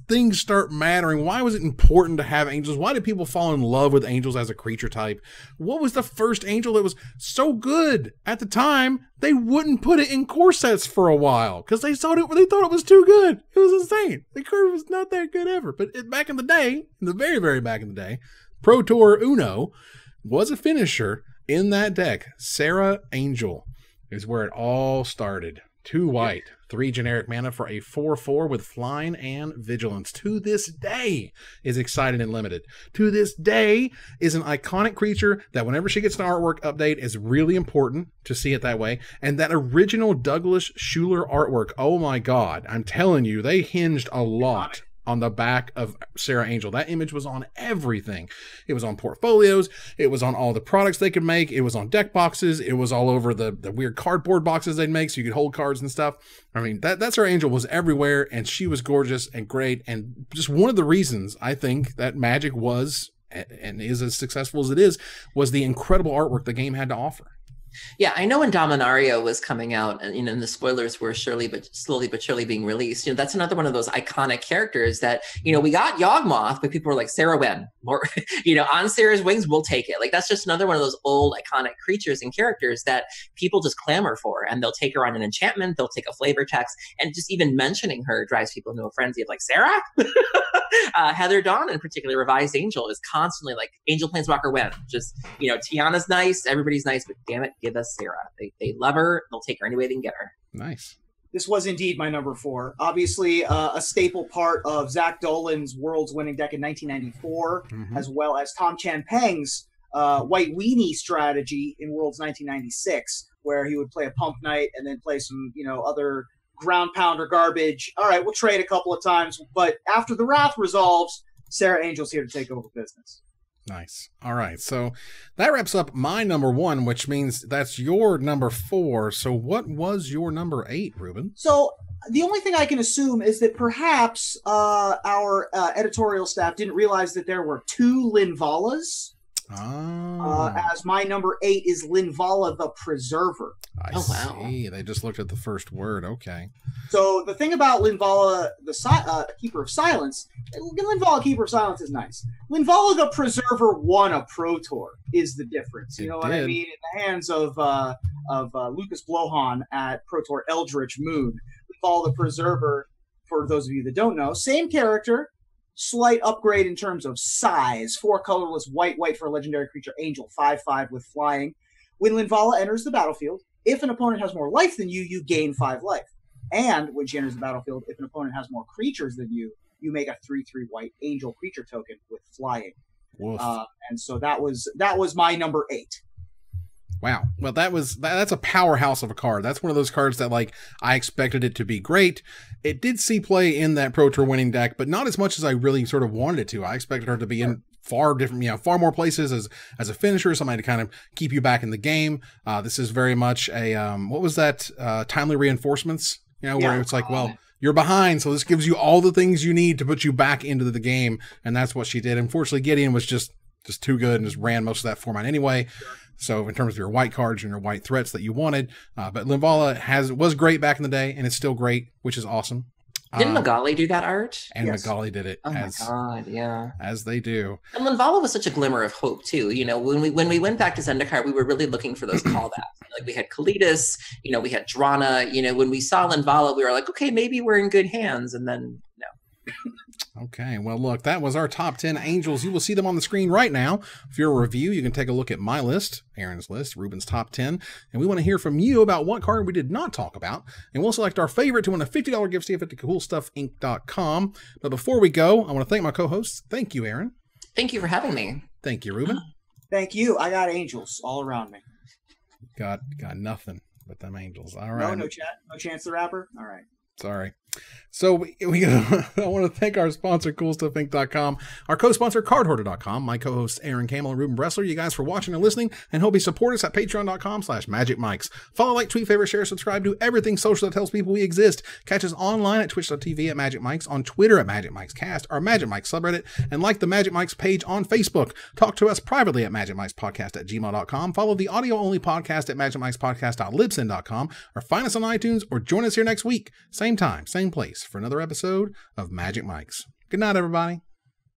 things start mattering? Why was it important to have angels? Why did people fall in love with angels as a creature type? What was the first angel that was so good at the time they wouldn't put it in corsets for a while because they thought it was too good. It was insane. The curve was not that good ever. But back in the day, in the very, very back in the day, Pro Tour Uno was a finisher in that deck. Serra Angel is where it all started. 2 white, 3 generic mana for a 4/4 with flying and vigilance. To this day is excited and limited. To this day is an iconic creature that whenever she gets an artwork update is really important to see it that way. And that original Douglas Schuler artwork, oh my God, I'm telling you, they hinged a lot on the back of Serra Angel. That image was on everything. It was on portfolios. It was on all the products they could make. It was on deck boxes. It was all over the weird cardboard boxes they'd make so you could hold cards and stuff. I mean, that Serra Angel was everywhere, and she was gorgeous and great. And just one of the reasons I think that Magic was and is as successful as it is was the incredible artwork the game had to offer. Yeah, I know when Dominaria was coming out, and and the spoilers were slowly but surely being released. That's another one of those iconic characters that we got Yawgmoth, but people were like, Sarah when? Or on Sarah's wings, we'll take it. Like that's just another one of those old iconic creatures and characters that people just clamor for, and they'll take her on an enchantment, they'll take a flavor text, and just even mentioning her drives people into a frenzy of like Sarah. Heather Dawn, in particular, Revised Angel, is constantly like Angel Planeswalker when. Just Tiana's nice, everybody's nice, but damn it, give us Sarah. They love her, they'll take her any way they can get her. Nice. This was indeed my number 4. Obviously, a staple part of Zach Dolan's Worlds winning deck in 1994, as well as Tom Chan Peng's White Weenie strategy in Worlds 1996, where he would play a Pump Knight and then play some other ground pounder garbage. All right, we'll trade a couple of times, but after the Wrath resolves, Serra Angel's here to take over business. Nice. All right, so that wraps up my number 1, which means that's your number 4. So what was your number 8, Ruben? So the only thing I can assume is that perhaps our editorial staff didn't realize that there were 2 Linvallas. As my number 8 is Linvala the Preserver. I see. They just looked at the first word. Okay. So the thing about Linvala the Keeper of Silence, Linvala Keeper of Silence is nice. Linvala the Preserver won a Pro Tour is the difference. You know what I mean? In the hands of Lucas Blohan at Pro Tour Eldritch Moon. Linvala the Preserver, for those of you that don't know, same character, slight upgrade in terms of size. 4 colorless white for a legendary creature angel, 5/5 with flying. When Linvala enters the battlefield, if an opponent has more life than you, you gain 5 life. And when she enters the battlefield, if an opponent has more creatures than you, you make a 3/3 white angel creature token with flying. And so that was my number 8. Wow. Well, that's a powerhouse of a card. That's one of those cards that I expected it to be great. It did see play in that Pro Tour winning deck, but not as much as I really sort of wanted it to. I expected her to be in far more places as a finisher, somebody to kind of keep you back in the game. This is very much a what was that? Timely reinforcements. Where it's like, well, you're behind, so this gives you all the things you need to put you back into the game, and that's what she did. Unfortunately, Gideon was just too good and just ran most of that format anyway. So in terms of your white cards and your white threats that you wanted, but Linvala was great back in the day, and it's still great, which is awesome. Didn't Magali do that art? And yes. Magali did it. Oh my God, yeah. As they do. And Linvala was such a glimmer of hope too. When we went back to Zendikar, we were really looking for those callbacks. We had Kalidas, we had Drana. When we saw Linvala, we were like, okay, maybe we're in good hands. And then no. Okay, well, look, that was our top 10 angels. You will see them on the screen right now. For your review, you can take a look at my list, Aaron's list, Ruben's top 10, and we want to hear from you about what card we did not talk about, and we'll select our favorite to win a $50 gift certificate to CoolStuffInc.com. But before we go, I want to thank my co-hosts. Thank you, Aaron. Thank you for having me. Thank you, Ruben. Thank you. I got angels all around me. Got nothing but them angels. All right. No chat? No Chance the Rapper? All right. Sorry. So I want to thank our sponsor, CoolStuffInc.com, our co-sponsor, CardHoarder.com, my co-hosts, Aaron Camel and Ruben Bressler, you guys for watching and listening, and hope you support us at Patreon.com/MagicMikes. Follow, like, tweet, favorite, share, subscribe, do everything social that tells people we exist. Catch us online at Twitch.tv at Magic Mikes, on Twitter at Magic Mikes Cast, our Magic Mikes subreddit, and like the Magic Mikes page on Facebook. Talk to us privately at MagicMikesPodcast@gmail.com. Follow the audio-only podcast at MagicMikesPodcast.libsyn.com, or find us on iTunes, or join us here next week. Same time, same place, for another episode of Magic Mikes. Good night, everybody.